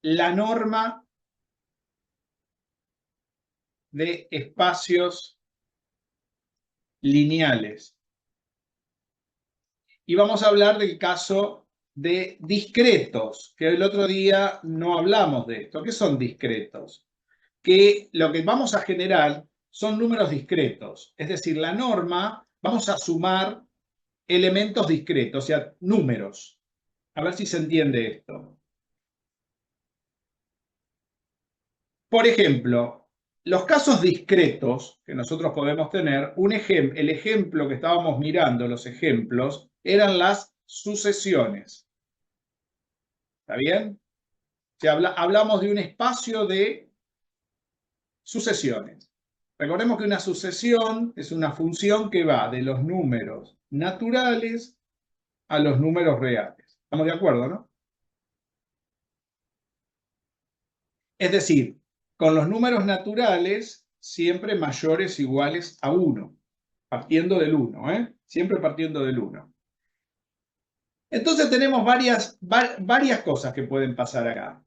la norma de espacios lineales. Y vamos a hablar del caso de discretos, que el otro día no hablamos de esto. ¿Qué son discretos? Que lo que vamos a generar son números discretos. Es decir, la norma, vamos a sumar elementos discretos, o sea, números. A ver si se entiende esto. Por ejemplo, los casos discretos que nosotros podemos tener, el ejemplo que estábamos mirando, los ejemplos, eran las sucesiones. ¿Está bien? Si hablamos de un espacio de sucesiones. Recordemos que una sucesión es una función que va de los números naturales a los números reales. ¿Estamos de acuerdo, no? Es decir, con los números naturales siempre mayores o iguales a 1, partiendo del 1, siempre partiendo del 1. Entonces tenemos varias cosas que pueden pasar acá.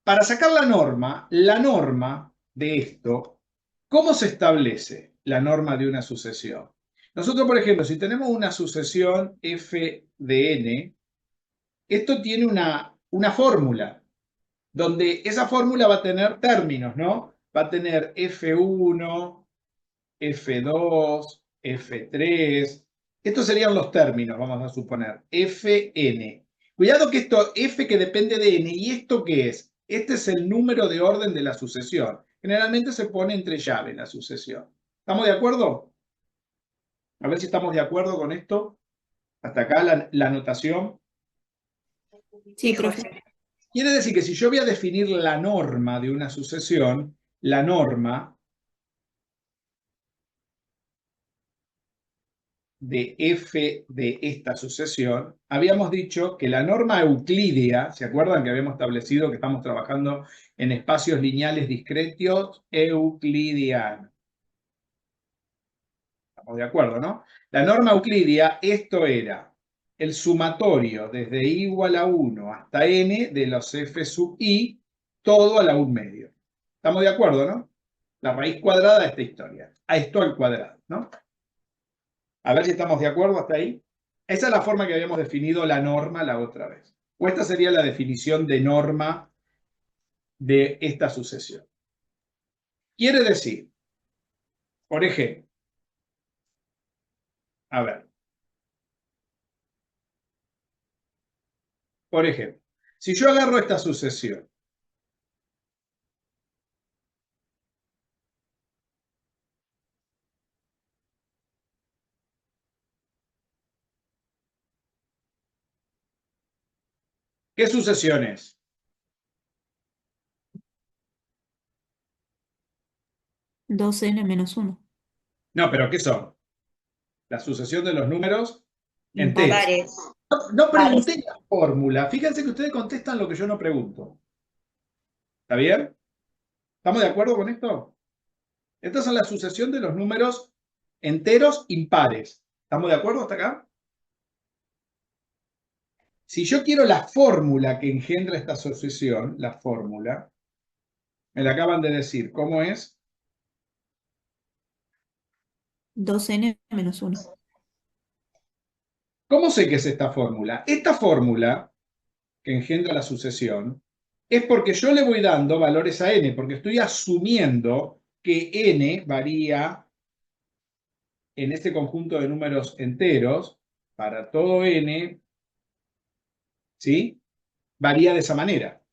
Para sacar la norma de esto, ¿cómo se establece la norma de una sucesión? Nosotros, por ejemplo, si tenemos una sucesión f de n, esto tiene una fórmula, donde esa fórmula va a tener términos, ¿no? Va a tener F1, F2, F3. Estos serían los términos, vamos a suponer. Fn. Cuidado que esto, F que depende de n, ¿y esto qué es? Este es el número de orden de la sucesión. Generalmente se pone entre llave la sucesión. ¿Estamos de acuerdo? A ver si estamos de acuerdo con esto. Hasta acá la notación. Sí, profe. Quiere decir que si yo voy a definir la norma de una sucesión, la norma de f de esta sucesión, habíamos dicho que la norma euclídea, ¿se acuerdan que habíamos establecido que estamos trabajando en espacios lineales discretos euclidianos? Estamos de acuerdo, ¿no? La norma euclídea, esto era el sumatorio desde i igual a 1 hasta n de los f sub i, todo a la 1 medio. ¿Estamos de acuerdo, no? La raíz cuadrada de esta historia. A esto al cuadrado, ¿no? A ver si estamos de acuerdo hasta ahí. Esa es la forma que habíamos definido la norma la otra vez. O esta sería la definición de norma de esta sucesión. Quiere decir, por ejemplo, a ver, por ejemplo, si yo agarro esta sucesión, ¿qué sucesión es? 2n menos 1. No, pero ¿qué son? La sucesión de los números enteros. Impares. No pregunté la fórmula. Fíjense que ustedes contestan lo que yo no pregunto. ¿Está bien? ¿Estamos de acuerdo con esto? Estas son la sucesión de los números enteros impares. ¿Estamos de acuerdo hasta acá? Si yo quiero la fórmula que engendra esta sucesión, la fórmula, me la acaban de decir. ¿Cómo es? 2n menos 1. ¿Cómo sé que es esta fórmula? Esta fórmula que engendra la sucesión es porque yo le voy dando valores a n, porque estoy asumiendo que n varía en este conjunto de números enteros, para todo n, ¿sí? Varía de esa manera.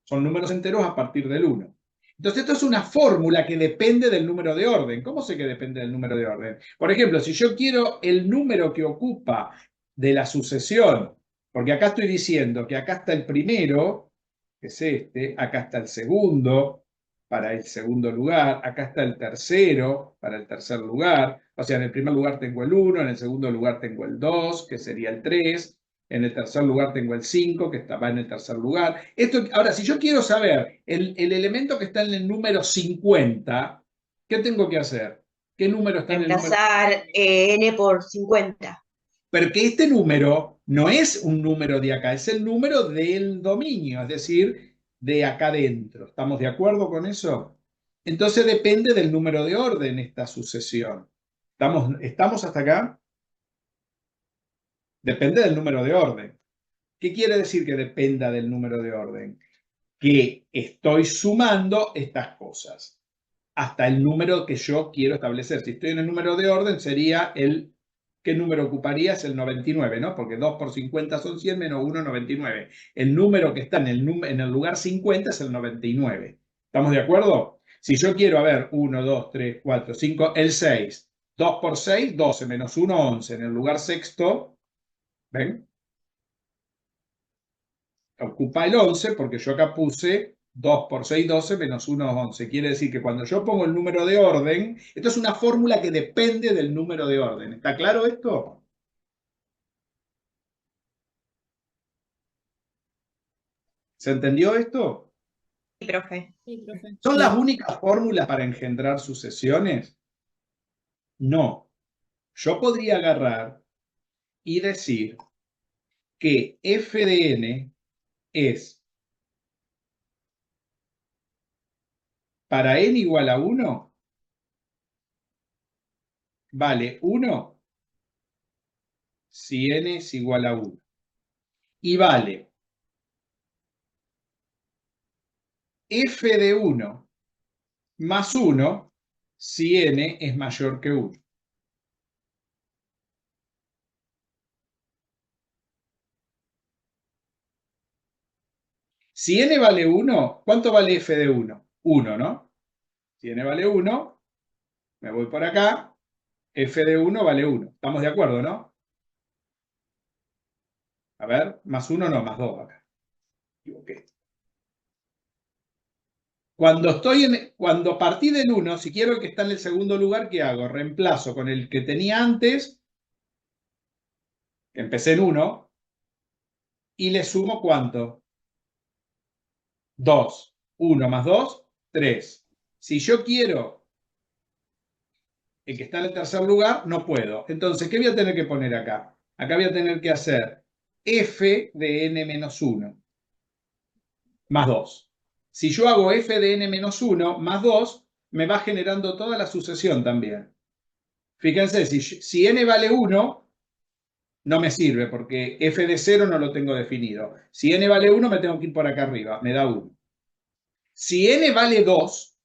Son números enteros a partir del 1. Entonces, esto es una fórmula que depende del número de orden. ¿Cómo sé que depende del número de orden? Por ejemplo, si yo quiero el número que ocupa de la sucesión, porque acá estoy diciendo que acá está el primero, que es este, acá está el segundo, para el segundo lugar, acá está el tercero, para el tercer lugar, o sea, en el primer lugar tengo el 1, en el segundo lugar tengo el 2, que sería el 3, en el tercer lugar tengo el 5, que va en el tercer lugar. Ahora, si yo quiero saber el elemento que está en el número 50, ¿qué tengo que hacer? ¿Qué número está en el número? Reemplazar n por 50. Pero que este número no es un número de acá, es el número del dominio, es decir, de acá adentro. ¿Estamos de acuerdo con eso? Entonces depende del número de orden esta sucesión. ¿Estamos hasta acá? Depende del número de orden. ¿Qué quiere decir que dependa del número de orden? Que estoy sumando estas cosas hasta el número que yo quiero establecer. Si estoy en el número de orden, sería el... ¿Qué número ocuparía? Es el 99, ¿no? Porque 2 por 50 son 100 menos 1, 99. El número que está en el lugar 50 es el 99. ¿Estamos de acuerdo? Si yo quiero, a ver, 1, 2, 3, 4, 5, el 6. 2 por 6, 12, menos 1, 11. En el lugar sexto, ¿ven? Ocupa el 11 porque yo acá puse 2 por 6, 12 menos 1, 11. Quiere decir que cuando yo pongo el número de orden, esto es una fórmula que depende del número de orden. ¿Está claro esto? ¿Se entendió esto? Sí, profe. Sí, profe. ¿Son las únicas fórmulas para engendrar sucesiones? No. Yo podría agarrar y decir que f de n es para n igual a 1, vale 1 si n es igual a 1. Y vale f de 1 más 1 si n es mayor que 1. Si n vale 1, ¿cuánto vale f de 1? 1, ¿no? Si n vale 1, me voy por acá, f de 1 vale 1. ¿Estamos de acuerdo, no? A ver, más 1 no, más 2 acá. Equivoqué. Cuando partí del 1, si quiero el que está en el segundo lugar, ¿qué hago? Reemplazo con el que tenía antes, que empecé en 1, y le sumo ¿cuánto? 2. 1 más 2, 3. Si yo quiero el que está en el tercer lugar, no puedo. Entonces, ¿qué voy a tener que poner acá? Acá voy a tener que hacer f de n menos 1 más 2. Si yo hago f de n menos 1 más 2, me va generando toda la sucesión también. Fíjense, si n vale 1, no me sirve porque f de 0 no lo tengo definido. Si n vale 1, me tengo que ir por acá arriba, me da 1. Si n vale 2,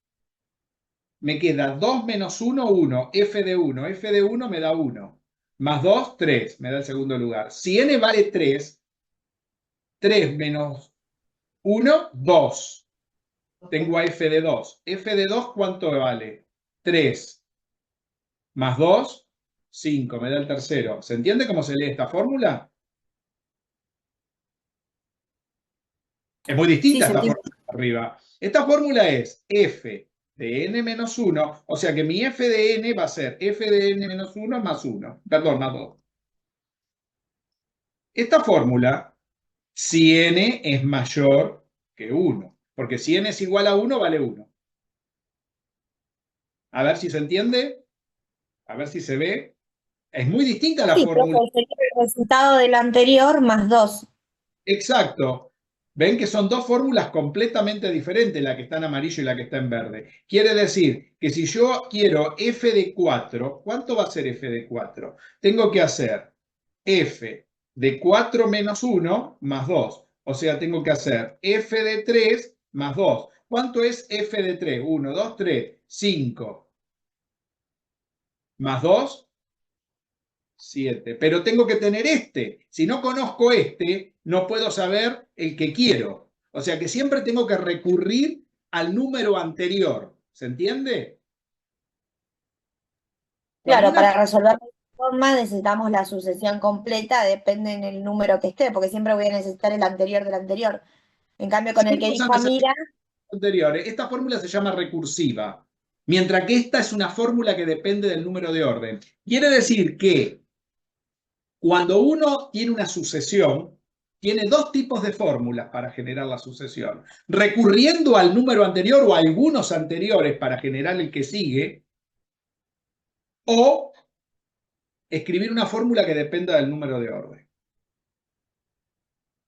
me queda 2 menos 1, 1, f de 1. F de 1 me da 1. Más 2, 3, me da el segundo lugar. Si n vale 3, 3 menos 1, 2. Tengo a f de 2. F de 2, ¿cuánto vale? 3 más 2, 5, me da el tercero. ¿Se entiende cómo se lee esta fórmula? Es muy distinta esta fórmula de arriba. Esta fórmula es f de n menos 1, o sea que mi f de n va a ser f de n menos 1 más 1, perdón, más 2. Esta fórmula, si n es mayor que 1, porque si n es igual a 1, vale 1. A ver si se entiende, a ver si se ve. Es muy distinta la Sí, fórmula. profe, sería el resultado del anterior más 2. Exacto. Ven que son dos fórmulas completamente diferentes, la que está en amarillo y la que está en verde. Quiere decir que si yo quiero f de 4, ¿cuánto va a ser f de 4? Tengo que hacer f de 4 menos 1 más 2. O sea, tengo que hacer f de 3 más 2. ¿Cuánto es f de 3? 1, 2, 3, 5. Más 2, 7. Pero tengo que tener este. Si no conozco este, no puedo saber el que quiero. O sea que siempre tengo que recurrir al número anterior. ¿Se entiende? Cuando Claro, una... para resolver de esta forma necesitamos la sucesión completa, depende en el número que esté, porque siempre voy a necesitar el anterior del anterior. En cambio, con el que Siempre dijo usando Amira, anteriores. Esta fórmula se llama recursiva, mientras que esta es una fórmula que depende del número de orden. Quiere decir que cuando uno tiene una sucesión, tiene dos tipos de fórmulas para generar la sucesión. Recurriendo al número anterior o a algunos anteriores para generar el que sigue, o escribir una fórmula que dependa del número de orden.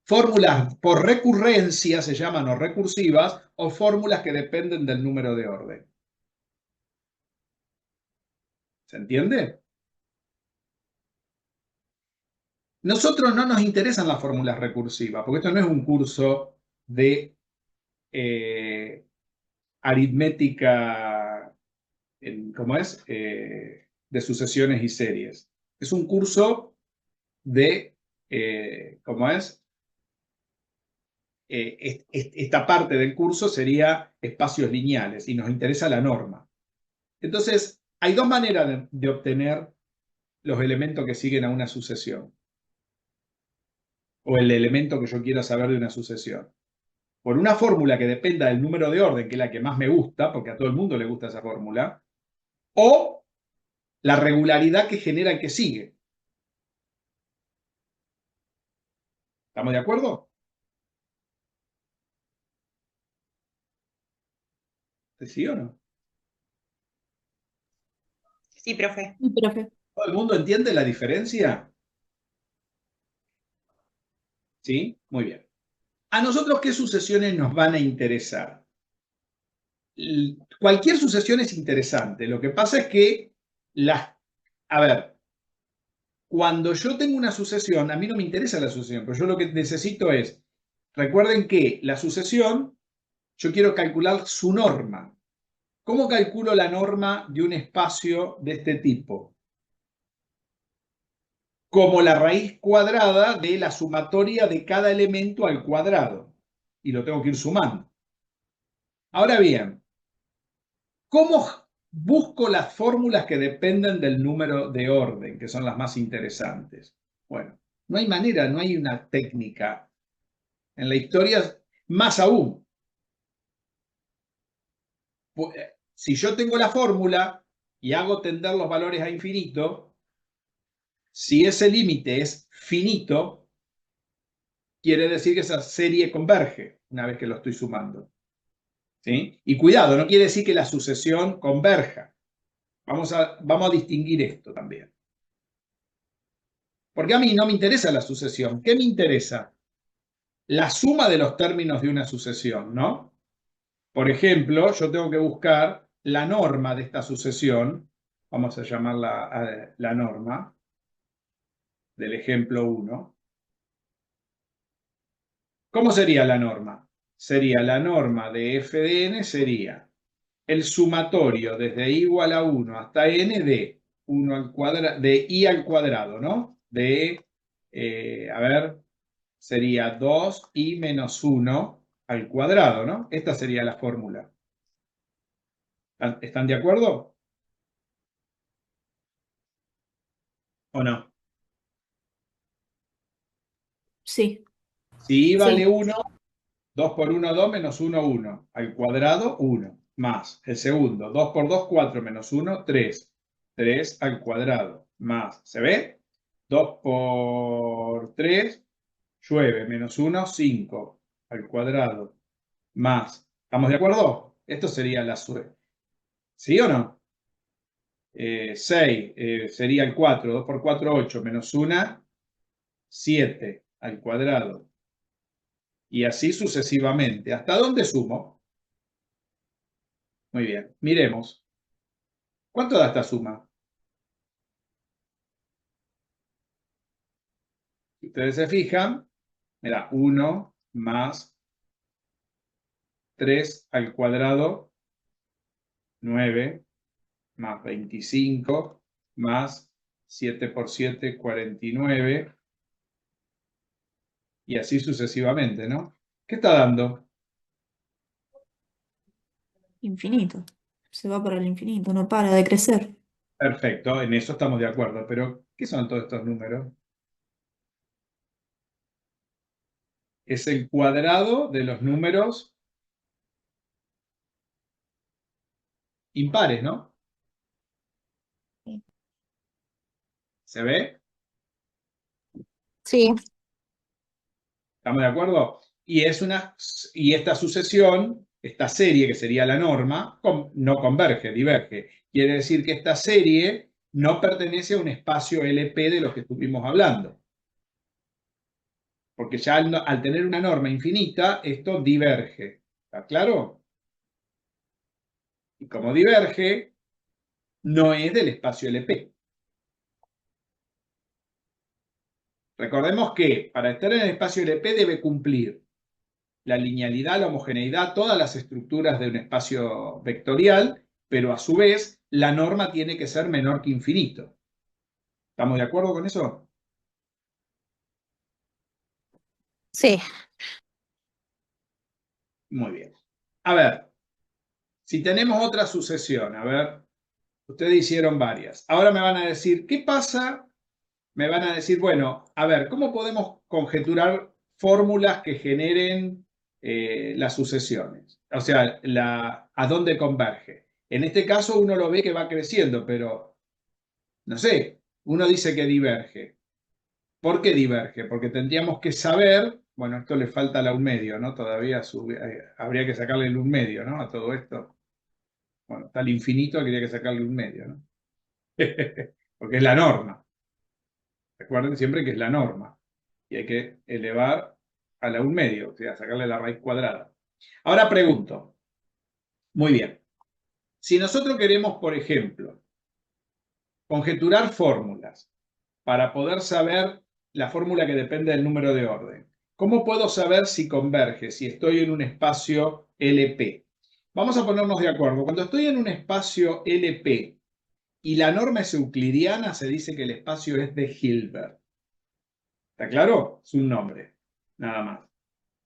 Fórmulas por recurrencia se llaman o recursivas, o fórmulas que dependen del número de orden. ¿Se entiende? Nosotros no nos interesan las fórmulas recursivas, porque esto no es un curso de aritmética, ¿cómo es? De sucesiones y series. Es un curso de, ¿cómo es? Esta parte del curso sería espacios lineales y nos interesa la norma. Entonces, hay dos maneras de obtener los elementos que siguen a una sucesión, o el elemento que yo quiera saber de una sucesión. Por una fórmula que dependa del número de orden, que es la que más me gusta, porque a todo el mundo le gusta esa fórmula, o la regularidad que genera el que sigue. ¿Estamos de acuerdo? ¿Sí o no? Sí, profe. Sí, profe. ¿Todo el mundo entiende la diferencia? ¿Sí? Muy bien. ¿A nosotros qué sucesiones nos van a interesar? Cualquier sucesión es interesante. Lo que pasa es que a ver, cuando yo tengo una sucesión, a mí no me interesa la sucesión, pero yo lo que necesito es, recuerden que la sucesión, yo quiero calcular su norma. ¿Cómo calculo la norma de un espacio de este tipo? Como la raíz cuadrada de la sumatoria de cada elemento al cuadrado. Y lo tengo que ir sumando. Ahora bien, ¿cómo busco las fórmulas que dependen del número de orden, que son las más interesantes? Bueno, no hay manera, no hay una técnica. En la historia, más aún. Si yo tengo la fórmula y hago tender los valores a infinito, si ese límite es finito, quiere decir que esa serie converge una vez que lo estoy sumando. ¿Sí? Y cuidado, no quiere decir que la sucesión converja. Vamos a distinguir esto también. Porque a mí no me interesa la sucesión. ¿Qué me interesa? La suma de los términos de una sucesión, ¿no? Por ejemplo, yo tengo que buscar la norma de esta sucesión. Vamos a llamarla la norma del ejemplo 1. ¿Cómo sería la norma? Sería la norma de f de n, sería el sumatorio desde i igual a 1 hasta n de 1 al cuadrado, de i al cuadrado, ¿no? A ver, sería 2i menos 1 al cuadrado, ¿no? Esta sería la fórmula. ¿Están de acuerdo? ¿O no? Sí. Si i vale Sí. 1, 2 por 1, 2, menos 1, 1. Al cuadrado, 1. Más el segundo, 2 por 2, 4, menos 1, 3. 3 al cuadrado, más, ¿se ve? 2 por 3, llueve, menos 1, 5 al cuadrado, más. ¿Estamos de acuerdo? Esto sería la suerte. ¿Sí o no? 6 sería el 4, 2 por 4, 8, menos 1, 7 al cuadrado. Y así sucesivamente. ¿Hasta dónde sumo? Muy bien, miremos. ¿Cuánto da esta suma? Si ustedes se fijan, me da 1 más 3 al cuadrado, 9, más 25, más 7 por 7, 49, y así sucesivamente, ¿no? ¿Qué está dando? Infinito. Se va para el infinito, no para de crecer. Perfecto, en eso estamos de acuerdo, pero ¿qué son todos estos números? Es el cuadrado de los números impares, ¿no? ¿Se ve? Sí. ¿Estamos de acuerdo? Y esta sucesión, esta serie que sería la norma, no converge, diverge. Quiere decir que esta serie no pertenece a un espacio LP de los que estuvimos hablando. Porque ya al tener una norma infinita, esto diverge. ¿Está claro? Y como diverge, no es del espacio LP. Recordemos que para estar en el espacio LP debe cumplir la linealidad, la homogeneidad, todas las estructuras de un espacio vectorial, pero a su vez la norma tiene que ser menor que infinito. ¿Estamos de acuerdo con eso? Sí. Muy bien. A ver, si tenemos otra sucesión, a ver, ustedes hicieron varias. Ahora me van a decir, ¿qué pasa? Me van a decir, bueno, a ver, ¿cómo podemos conjeturar fórmulas que generen las sucesiones? O sea, ¿a dónde converge? En este caso uno lo ve que va creciendo, pero no sé, uno dice que diverge. ¿Por qué diverge? Porque tendríamos que saber, bueno, esto le falta la un medio, ¿no? Todavía habría que sacarle el un medio, ¿no? A todo esto. Bueno, está el infinito, habría que sacarle un medio, ¿no? Porque es la norma. Recuerden siempre que es la norma. Y hay que elevar a la un medio, o sea, sacarle la raíz cuadrada. Ahora pregunto. Muy bien. Si nosotros queremos, por ejemplo, conjeturar fórmulas para poder saber la fórmula que depende del número de orden, ¿cómo puedo saber si converge, si estoy en un espacio LP? Vamos a ponernos de acuerdo. Cuando estoy en un espacio LP y la norma es euclidiana, se dice que el espacio es de Hilbert. ¿Está claro? Es un nombre, nada más.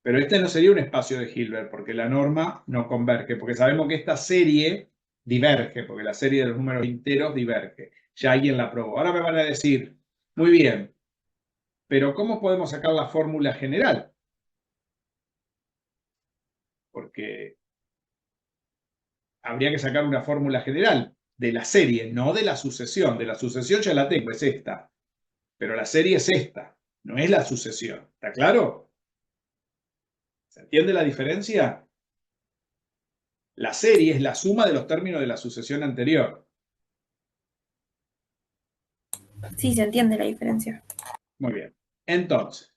Pero este no sería un espacio de Hilbert, porque la norma no converge, porque sabemos que esta serie diverge, porque la serie de los números enteros diverge. Ya alguien la probó. Ahora me van a decir, muy bien, pero ¿cómo podemos sacar la fórmula general? Porque habría que sacar una fórmula general de la serie, no de la sucesión. De la sucesión ya la tengo, es esta. Pero la serie es esta, no es la sucesión. ¿Está claro? ¿Se entiende la diferencia? La serie es la suma de los términos de la sucesión anterior. Sí, se entiende la diferencia. Muy bien. Entonces,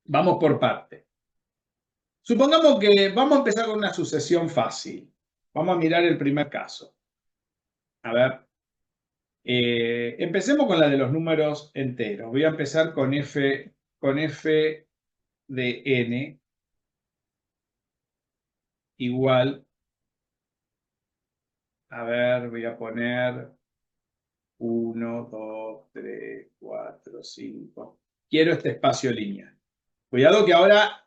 vamos por parte. Supongamos que vamos a empezar con una sucesión fácil. Vamos a mirar el primer caso. A ver. Empecemos con la de los números enteros. Voy a empezar con f de n igual. A ver, voy a poner 1, 2, 3, 4, 5. Quiero este espacio lineal. Cuidado que ahora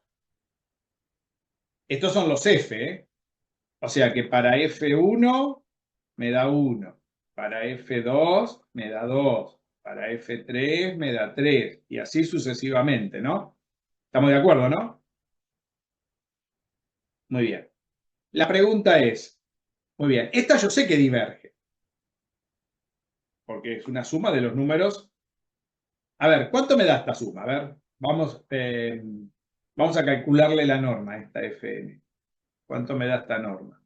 estos son los f, ¿eh? O sea que para f1 me da 1, para f2 me da 2, para f3 me da 3 y así sucesivamente, ¿no? ¿Estamos de acuerdo, no? Muy bien. La pregunta es, muy bien, esta yo sé que diverge, porque es una suma de los números. A ver, ¿cuánto me da esta suma? A ver, vamos a calcularle la norma a esta fn. ¿Cuánto me da esta norma?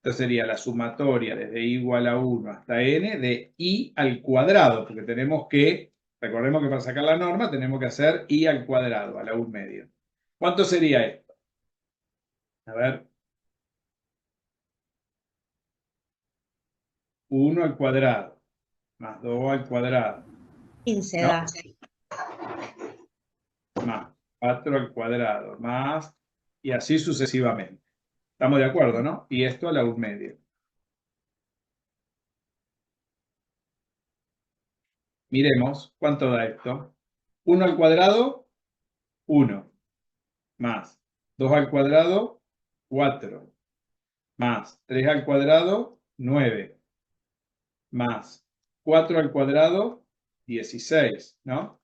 Esta sería la sumatoria desde i igual a 1 hasta n de i al cuadrado, porque tenemos que, recordemos que para sacar la norma tenemos que hacer i al cuadrado, a la 1 medio. ¿Cuánto sería esto? A ver. 1 al cuadrado, más 2 al cuadrado, 15 ¿no? da. Más 4 al cuadrado, más, y así sucesivamente. ¿Estamos de acuerdo, no? Y esto a la 1 medio. Miremos, ¿cuánto da esto? 1 al cuadrado, 1. Más 2 al cuadrado, 4. Más 3 al cuadrado, 9. Más 4 al cuadrado, 16, ¿no?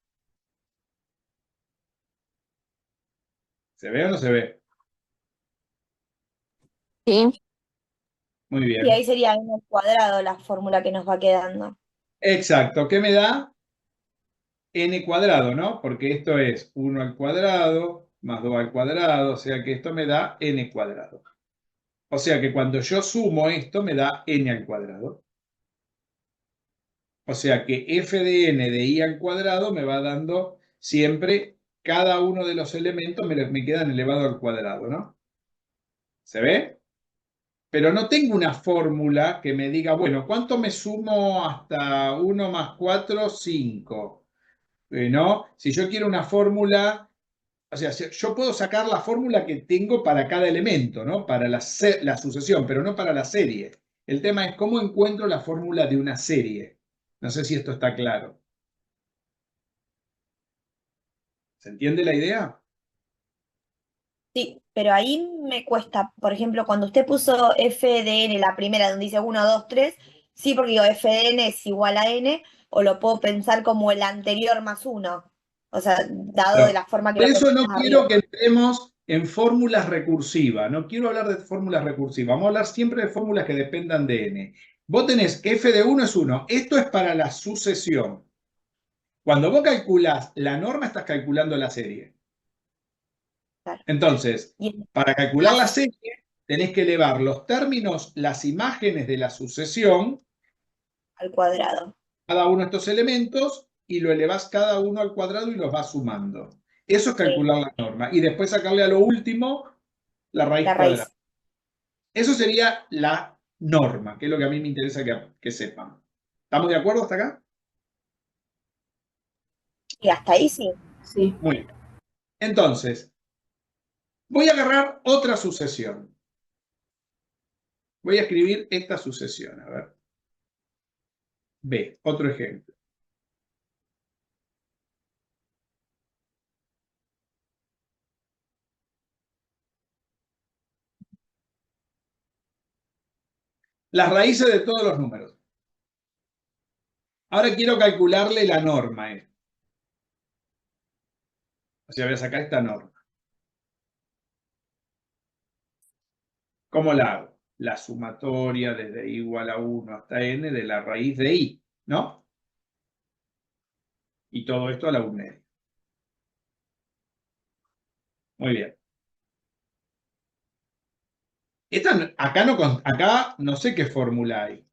¿Se ve o no se ve? Sí. Muy bien. Y ahí sería n al cuadrado la fórmula que nos va quedando. Exacto. ¿Qué me da? N cuadrado, ¿no? Porque esto es 1 al cuadrado más 2 al cuadrado, o sea que esto me da n cuadrado. O sea que cuando yo sumo esto me da n al cuadrado. O sea que f de n de i al cuadrado me va dando siempre cada uno de los elementos me quedan elevado al cuadrado, ¿no? ¿Se ve? Pero no tengo una fórmula que me diga, bueno, ¿cuánto me sumo hasta 1 más 4? 5. ¿No? Si yo quiero una fórmula, o sea, yo puedo sacar la fórmula que tengo para cada elemento, ¿no? Para la sucesión, pero no para la serie. El tema es cómo encuentro la fórmula de una serie. No sé si esto está claro. ¿Se entiende la idea? Sí, pero ahí me cuesta, por ejemplo, cuando usted puso f de n, la primera, donde dice 1, 2, 3, sí, porque digo, f de n es igual a n, o lo puedo pensar como el anterior más 1. O sea, dado de la forma que Por lo eso no pones quiero arriba. que entremos en fórmulas recursivas. No quiero hablar de fórmulas recursivas. Vamos a hablar siempre de fórmulas que dependan de n. Vos tenés f de 1 es 1. Esto es para la sucesión. Cuando vos calculás la norma, estás calculando la serie. Claro. Entonces, Y para calcular la serie, tenés que elevar los términos, las imágenes de la sucesión, al cuadrado. cada uno de estos elementos, y lo elevás cada uno al cuadrado y los vas sumando. Eso es Sí, calcular la norma. Y después sacarle a lo último la raíz la cuadrada. raíz. Eso sería la norma, que es lo que a mí me interesa que sepan. ¿Estamos de acuerdo hasta acá? Y hasta ahí sí. Sí. Muy bien. Entonces, voy a agarrar otra sucesión. Voy a escribir esta sucesión. A ver. B, otro ejemplo. Las raíces de todos los números. Ahora quiero calcularle la norma. O sea, voy a sacar esta norma. ¿Cómo la hago? La sumatoria desde i igual a 1 hasta n de la raíz de i, ¿no? Y todo esto a la 1. Muy bien. Acá no sé qué fórmula hay.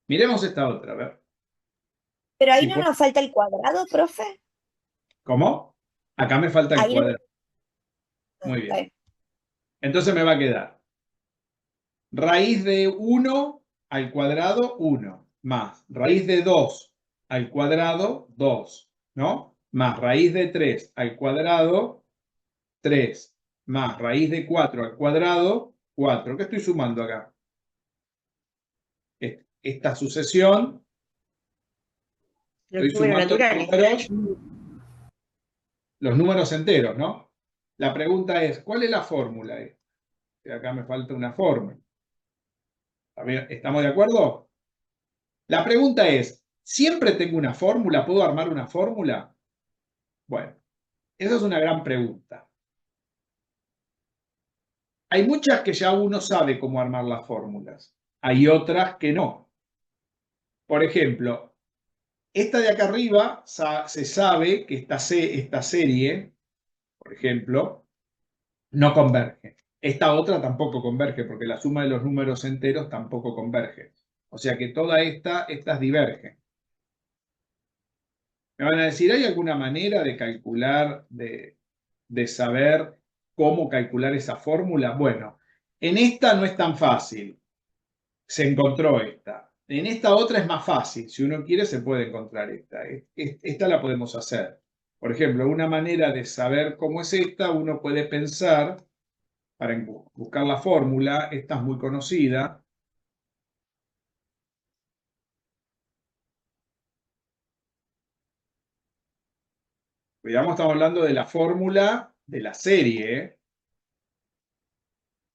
Miremos esta otra, a ver. Pero ahí Si no nos falta el cuadrado, profe. ¿Cómo? Acá me falta el Ahí cuadrado. Muy bien. Ok. Entonces me va a quedar raíz de 1 al cuadrado, 1, más raíz de 2 al cuadrado, 2, ¿no? Más raíz de 3 al cuadrado, 3, más raíz de 4 al cuadrado, 4. ¿Qué estoy sumando acá? Esta sucesión, Los estoy números sumando naturales. los números enteros, ¿no? La pregunta es, ¿cuál es la fórmula? Acá me falta una fórmula. ¿Estamos de acuerdo? La pregunta es, ¿siempre tengo una fórmula? ¿Puedo armar una fórmula? Bueno, esa es una gran pregunta. Hay muchas que ya uno sabe cómo armar las fórmulas. Hay otras que no. Por ejemplo, esta de acá arriba se sabe que esta serie, por ejemplo, no converge. Esta otra tampoco converge, porque la suma de los números enteros tampoco converge. O sea que estas divergen. Me van a decir, ¿hay alguna manera de calcular, de saber cómo calcular esa fórmula? Bueno, en esta no es tan fácil. Se encontró esta. En esta otra es más fácil. Si uno quiere, se puede encontrar esta. Esta la podemos hacer. Por ejemplo, una manera de saber cómo es esta, uno puede pensar, para buscar la fórmula, esta es muy conocida. Cuidado, estamos hablando de la fórmula de la serie.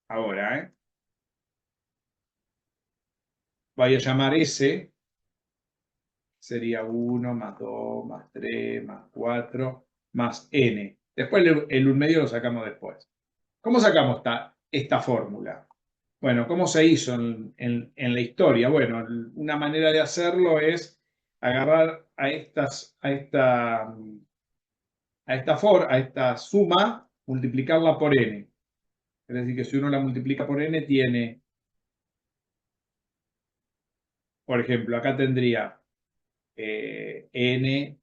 Ahora, voy a llamar S. Sería 1 más 2 más 3 más 4 más n. Después el medio lo sacamos después. ¿Cómo sacamos esta fórmula? Bueno, ¿cómo se hizo en la historia? Bueno, una manera de hacerlo es agarrar a esta suma, multiplicarla por n. Es decir, que si uno la multiplica por n, tiene, por ejemplo, acá tendría n,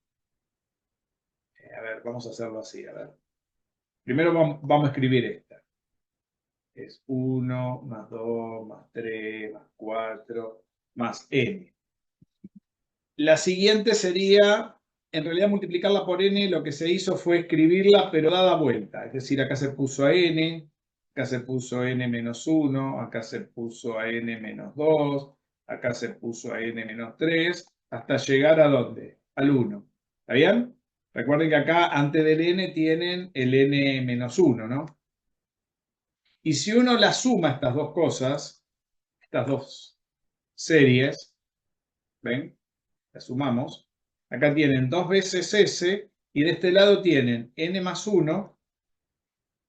a ver, vamos a hacerlo así, a ver. Primero vamos a escribir esta. Es 1 más 2 más 3 más 4 más n. La siguiente sería, en realidad multiplicarla por n, lo que se hizo fue escribirla pero dada vuelta. Es decir, acá se puso a n, acá se puso n menos 1, acá se puso a n menos 2, acá se puso a n menos 3, hasta llegar ¿a dónde? Al 1. ¿Está bien? Recuerden que acá antes del n tienen el n menos 1, ¿no? Y si uno la suma estas dos cosas, estas dos series, ¿ven? La sumamos. Acá tienen 2 veces s y de este lado tienen n más 1.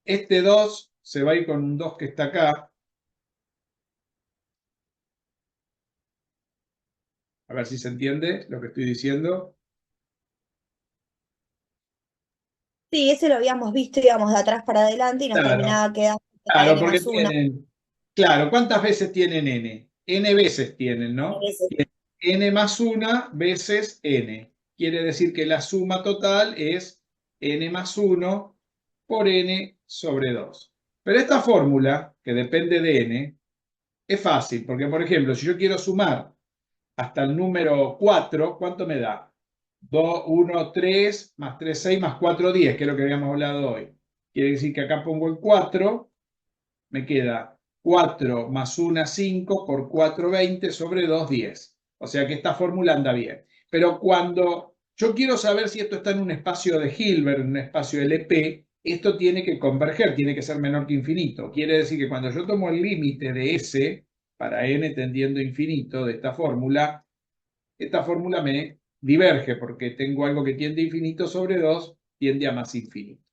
Este 2 se va a ir con un 2 que está acá. A ver si se entiende lo que estoy diciendo. Sí, ese lo habíamos visto, íbamos de atrás para adelante y nos Claro, terminaba quedando claro, n porque más 1. tienen... Claro, ¿cuántas veces tienen n? N veces tienen, ¿no? N más 1 veces n. Quiere decir que la suma total es n más 1 por n sobre 2. Pero esta fórmula, que depende de n, es fácil, porque por ejemplo, si yo quiero sumar hasta el número 4, ¿cuánto me da? 2, 1, 3, más 3, 6, más 4, 10, que es lo que habíamos hablado hoy. Quiere decir que acá pongo el 4, me queda 4 más 1, 5, por 4, 20, sobre 2, 10. O sea que esta fórmula anda bien. Pero cuando yo quiero saber si esto está en un espacio de Hilbert, en un espacio LP, esto tiene que converger, tiene que ser menor que infinito. Quiere decir que cuando yo tomo el límite de S para n tendiendo a infinito de esta fórmula me diverge porque tengo algo que tiende a infinito sobre 2, tiende a más infinito.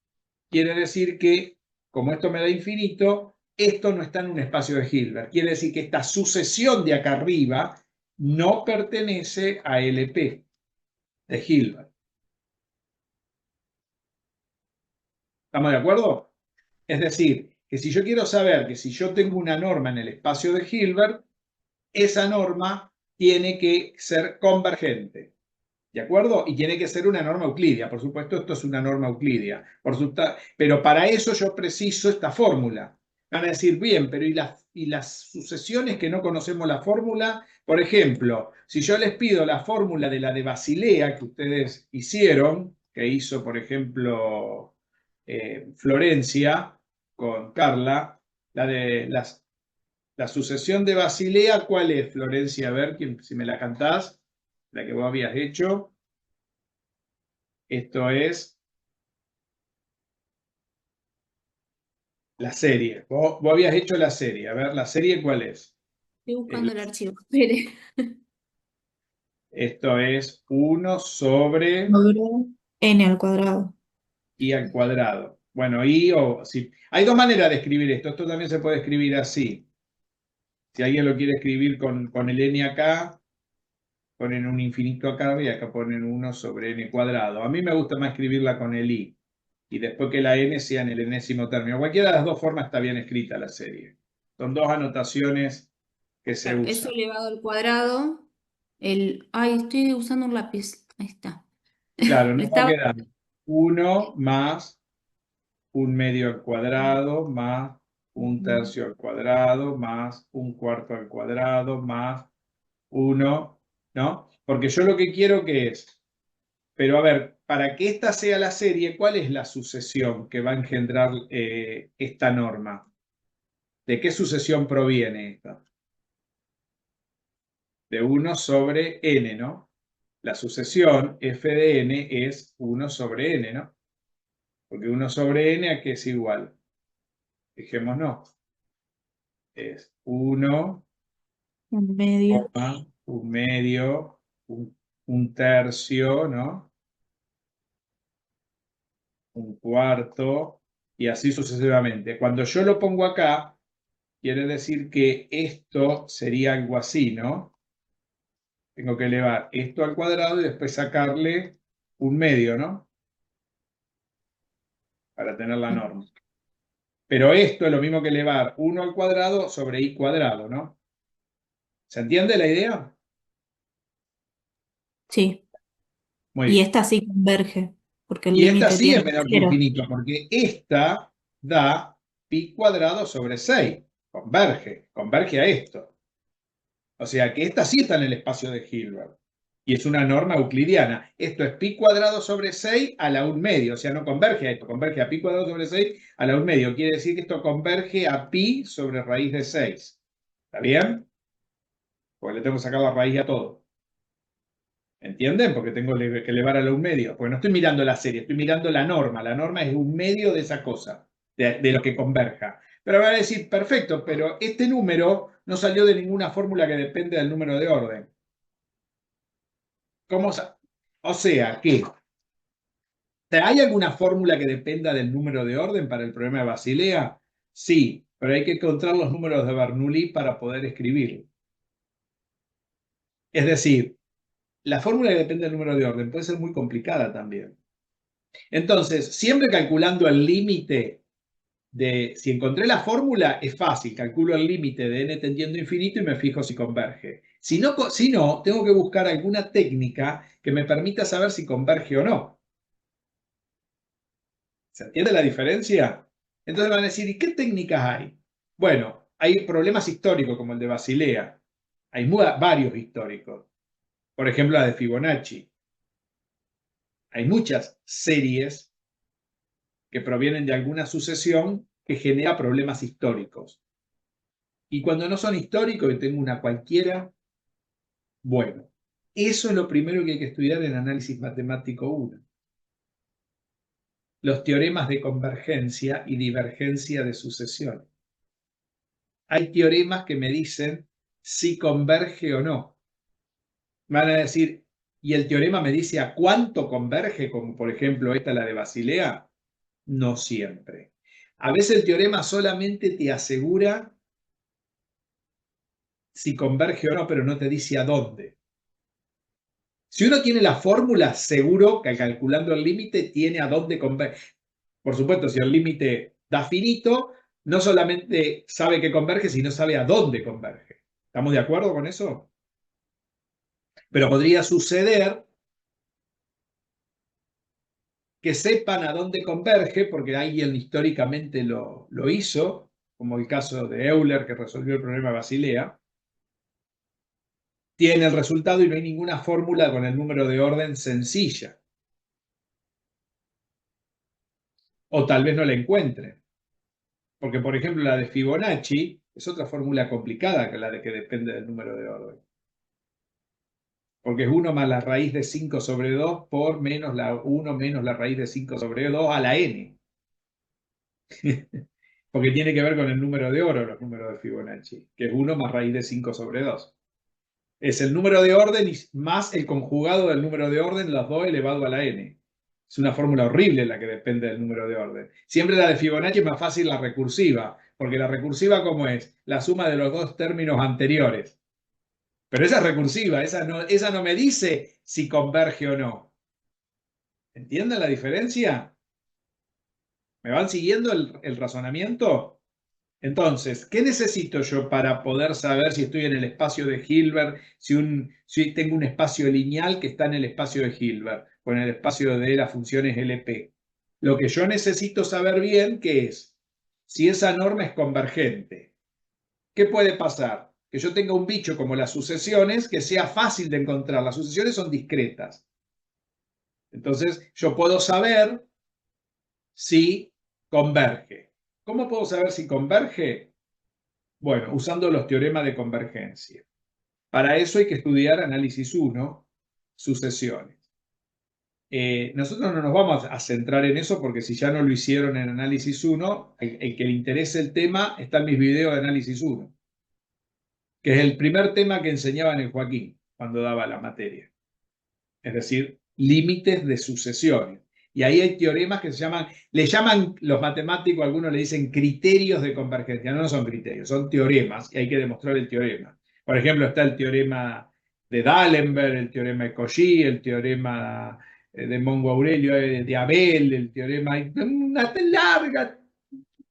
Quiere decir que, como esto me da infinito, esto no está en un espacio de Hilbert. Quiere decir que esta sucesión de acá arriba no pertenece a LP de Hilbert. ¿Estamos de acuerdo? Es decir, que si yo quiero saber que si yo tengo una norma en el espacio de Hilbert, esa norma tiene que ser convergente. ¿De acuerdo? Y tiene que ser una norma euclidia. Por supuesto, esto es una norma euclidia. Pero para eso yo preciso esta fórmula. Van a decir, bien, pero ¿y las sucesiones que no conocemos la fórmula? Por ejemplo, si yo les pido la fórmula de la de Basilea que ustedes hicieron, que hizo, por ejemplo, Florencia con Carla, la sucesión de Basilea, ¿cuál es, Florencia? A ver, si me la cantás, la que vos habías hecho. Esto es la serie. Vos habías hecho la serie. A ver, ¿la serie cuál es? Estoy buscando el archivo. Espere. Esto es 1 sobre N al cuadrado. i al cuadrado. Bueno, i o... Si, hay dos maneras de escribir esto. Esto también se puede escribir así. Si alguien lo quiere escribir con el n acá, ponen un infinito acá y acá ponen 1 sobre n cuadrado. A mí me gusta más escribirla con el i. Y después que la n sea en el enésimo término. Cualquiera de las dos formas está bien escrita la serie. Son dos anotaciones que se Claro, eso usan. elevado al cuadrado. Ay, estoy usando un lápiz. Ahí está. Claro, nos va a Estaba... quedar 1 más 1/2 al cuadrado, más 1/3 al cuadrado, más 1/4 al cuadrado, más 1, ¿no? Porque yo lo que quiero que es, pero a ver, para que esta sea la serie, ¿cuál es la sucesión que va a engendrar esta norma? ¿De qué sucesión proviene esta? De 1 sobre n, ¿no? La sucesión f de n es 1 sobre n, ¿no? Porque 1 sobre n, ¿a qué es igual? Fijémonos. Es 1, Un medio. 1/2, 1/3, ¿no? 1/4, y así sucesivamente. Cuando yo lo pongo acá, quiere decir que esto sería algo así, ¿no? Tengo que elevar esto al cuadrado y después sacarle 1/2, ¿no? Para tener la norma. Pero esto es lo mismo que elevar 1 al cuadrado sobre i cuadrado, ¿no? ¿Se entiende la idea? Sí. Muy Y bien. esta sí converge, porque el Y esta límite sí es tiene menor que 0. infinito, porque esta da pi cuadrado sobre 6. Converge a esto. O sea que esta sí está en el espacio de Hilbert. Y es una norma euclidiana. Esto es pi cuadrado sobre 6 a la 1 medio. O sea, no converge a esto, converge a pi cuadrado sobre 6 a la 1 medio. Quiere decir que esto converge a pi sobre raíz de 6. ¿Está bien? Porque le tengo que sacar la raíz a todo. ¿Entienden? Porque tengo que elevar a la 1 medio. Porque no estoy mirando la serie, estoy mirando la norma. La norma es 1 medio de esa cosa, de lo que converja. Pero me van a decir, perfecto, pero este número no salió de ninguna fórmula que depende del número de orden. ¿Cómo? O sea que, ¿hay alguna fórmula que dependa del número de orden para el problema de Basilea? Sí, pero hay que encontrar los números de Bernoulli para poder escribirlo. Es decir, la fórmula que depende del número de orden puede ser muy complicada también. Entonces, siempre calculando el límite de, si encontré la fórmula, es fácil, calculo el límite de n tendiendo a infinito y me fijo si converge. Si no, tengo que buscar alguna técnica que me permita saber si converge o no. ¿Se entiende la diferencia? Entonces van a decir, ¿y qué técnicas hay? Bueno, hay problemas históricos como el de Basilea. Hay varios históricos. Por ejemplo, la de Fibonacci. Hay muchas series que provienen de alguna sucesión que genera problemas históricos. Y cuando no son históricos y tengo una cualquiera, bueno, eso es lo primero que hay que estudiar en análisis matemático 1. Los teoremas de convergencia y divergencia de sucesión. Hay teoremas que me dicen si converge o no. Van a decir, ¿y el teorema me dice a cuánto converge? Como por ejemplo esta, la de Basilea. No siempre. A veces el teorema solamente te asegura si converge o no, pero no te dice a dónde. Si uno tiene la fórmula, seguro que calculando el límite tiene a dónde converge. Por supuesto, si el límite da finito, no solamente sabe que converge, sino sabe a dónde converge. ¿Estamos de acuerdo con eso? Pero podría suceder que sepan a dónde converge, porque alguien históricamente lo hizo, como el caso de Euler que resolvió el problema de Basilea. Tiene el resultado y no hay ninguna fórmula con el número de orden sencilla. O tal vez no la encuentren. Porque, por ejemplo, la de Fibonacci es otra fórmula complicada que la de que depende del número de orden. Porque es 1 más la raíz de 5 sobre 2 por 1 menos la raíz de 5 sobre 2 a la n. Porque tiene que ver con el número de oro, los números de Fibonacci, que es 1 más raíz de 5 sobre 2. Es el número de orden más el conjugado del número de orden, los dos elevado a la n. Es una fórmula horrible la que depende del número de orden. Siempre la de Fibonacci es más fácil la recursiva, porque la recursiva, ¿cómo es? La suma de los dos términos anteriores. Pero esa es recursiva, esa no me dice si converge o no. ¿Entienden la diferencia? ¿Me van siguiendo el razonamiento? Entonces, ¿qué necesito yo para poder saber si estoy en el espacio de Hilbert, si tengo un espacio lineal que está en el espacio de Hilbert o en el espacio de las funciones LP? Lo que yo necesito saber bien, ¿qué es? Si esa norma es convergente. ¿Qué puede pasar? Que yo tenga un bicho como las sucesiones que sea fácil de encontrar. Las sucesiones son discretas. Entonces, yo puedo saber si converge. ¿Cómo puedo saber si converge? Bueno, usando los teoremas de convergencia. Para eso hay que estudiar análisis 1, sucesiones. Nosotros no nos vamos a centrar en eso porque si ya no lo hicieron en análisis 1, el que le interese el tema está en mis videos de análisis 1, que es el primer tema que enseñaba en el Joaquín cuando daba la materia. Es decir, límites de sucesiones. Y ahí hay teoremas que le llaman los matemáticos, algunos le dicen criterios de convergencia. No son criterios, son teoremas y hay que demostrar el teorema. Por ejemplo, está el teorema de D'Alembert, el teorema de Cauchy, el teorema de Mongo Aurelio, de Abel, el teorema, una larga.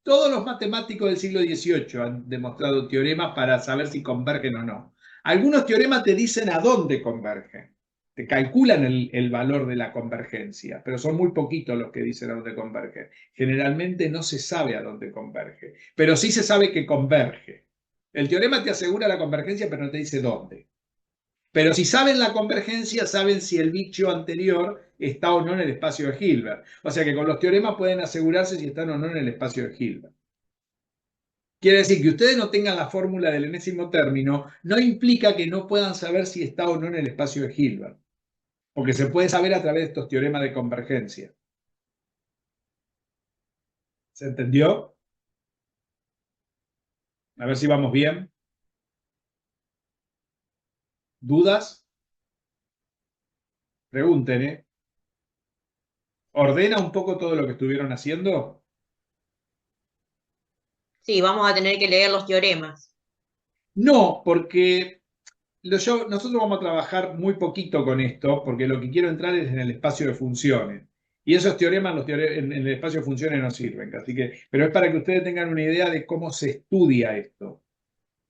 Todos los matemáticos del siglo XVIII han demostrado teoremas para saber si convergen o no. Algunos teoremas te dicen a dónde convergen. te calculan el valor de la convergencia, pero son muy poquitos los que dicen a dónde converge. Generalmente no se sabe a dónde converge, pero sí se sabe que converge. El teorema te asegura la convergencia, pero no te dice dónde. Pero si saben la convergencia, saben si el bicho anterior está o no en el espacio de Hilbert. O sea que con los teoremas pueden asegurarse si están o no en el espacio de Hilbert. Quiere decir que ustedes no tengan la fórmula del enésimo término, no implica que no puedan saber si está o no en el espacio de Hilbert. Porque se puede saber a través de estos teoremas de convergencia. ¿Se entendió? A ver si vamos bien. ¿Dudas? Pregunten, ¿eh? ¿Ordena un poco todo lo que estuvieron haciendo? Sí, vamos a tener que leer los teoremas. No, porque nosotros vamos a trabajar muy poquito con esto, porque lo que quiero entrar es en el espacio de funciones. Y esos teoremas, en el espacio de funciones no sirven. Así que, pero es para que ustedes tengan una idea de cómo se estudia esto.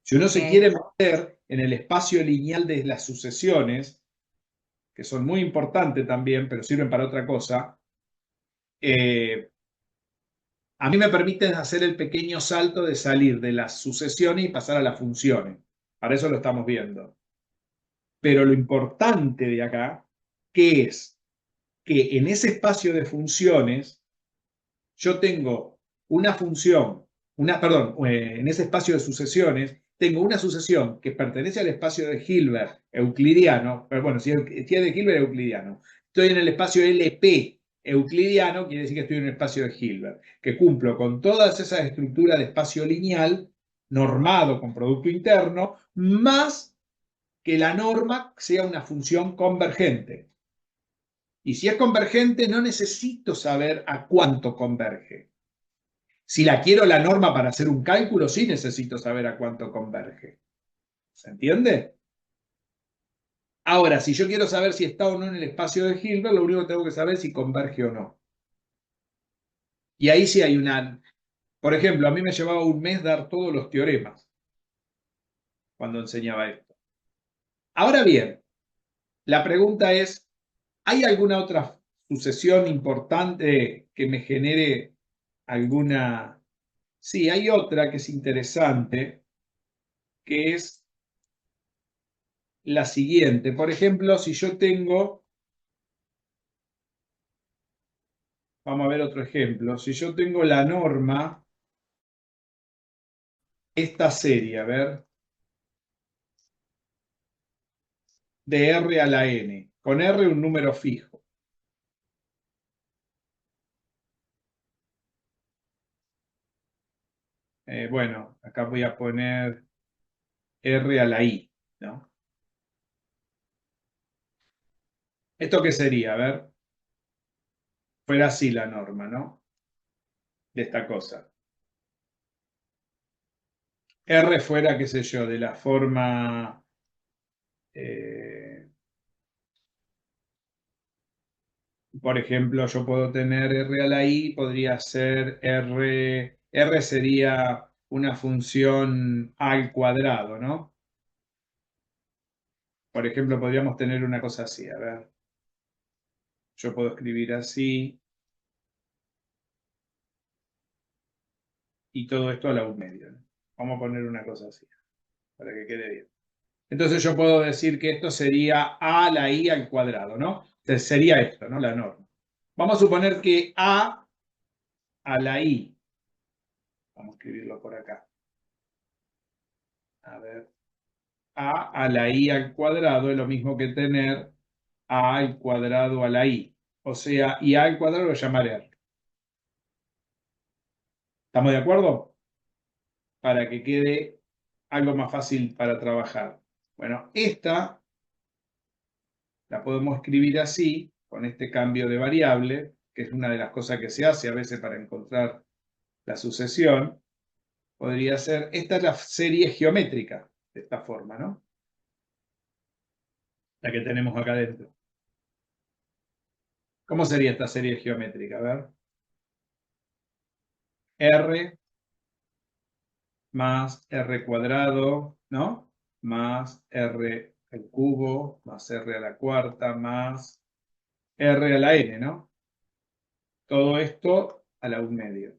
Si uno se Ok. quiere meter en el espacio lineal de las sucesiones, que son muy importantes también, pero sirven para otra cosa, a mí me permiten hacer el pequeño salto de salir de las sucesiones y pasar a las funciones. Para eso lo estamos viendo. Pero lo importante de acá, ¿qué es? Que en ese espacio de funciones yo tengo una función, en ese espacio de sucesiones, tengo una sucesión que pertenece al espacio de Hilbert euclidiano, pero bueno, si es de Hilbert euclidiano, estoy en el espacio LP euclidiano, quiere decir que estoy en el espacio de Hilbert, que cumplo con todas esas estructuras de espacio lineal, normado con producto interno, más que la norma sea una función convergente. Y si es convergente, no necesito saber a cuánto converge. Si la quiero la norma para hacer un cálculo, sí necesito saber a cuánto converge. ¿Se entiende? Ahora, si yo quiero saber si está o no en el espacio de Hilbert, lo único que tengo que saber es si converge o no. Y ahí sí hay una... Por ejemplo, a mí me llevaba un mes dar todos los teoremas cuando enseñaba esto. Ahora bien, la pregunta es, ¿hay alguna otra sucesión importante que me genere alguna... Sí, hay otra que es interesante, que es la siguiente. Por ejemplo, si yo tengo, vamos a ver otro ejemplo, si yo tengo la norma, esta serie, a ver, de R a la N, con R un número fijo. Bueno, acá voy a poner R a la I, ¿no? ¿Esto qué sería? A ver, fuera así la norma, ¿no? De esta cosa. R fuera, qué sé yo, de la forma... por ejemplo, yo puedo tener R a la I, podría ser R sería una función A al cuadrado, ¿no? Por ejemplo, podríamos tener una cosa así, a ver. Yo puedo escribir así y todo esto a la 1/2, ¿no? Vamos a poner una cosa así, para que quede bien. Entonces yo puedo decir que esto sería A a la I al cuadrado, ¿no? Entonces sería esto, ¿no? La norma. Vamos a suponer que A a la I, vamos a escribirlo por acá. A ver, A a la I al cuadrado es lo mismo que tener A al cuadrado a la I. O sea, y A al cuadrado lo voy a llamar R. ¿Estamos de acuerdo? Para que quede algo más fácil para trabajar. Bueno, esta la podemos escribir así, con este cambio de variable, que es una de las cosas que se hace a veces para encontrar la sucesión. Podría ser, esta es la serie geométrica, de esta forma, ¿no? La que tenemos acá dentro. ¿Cómo sería esta serie geométrica? A ver. R más R cuadrado, ¿no? Más R el cubo más r a la cuarta más r a la n, ¿no? Todo esto a la 1/2.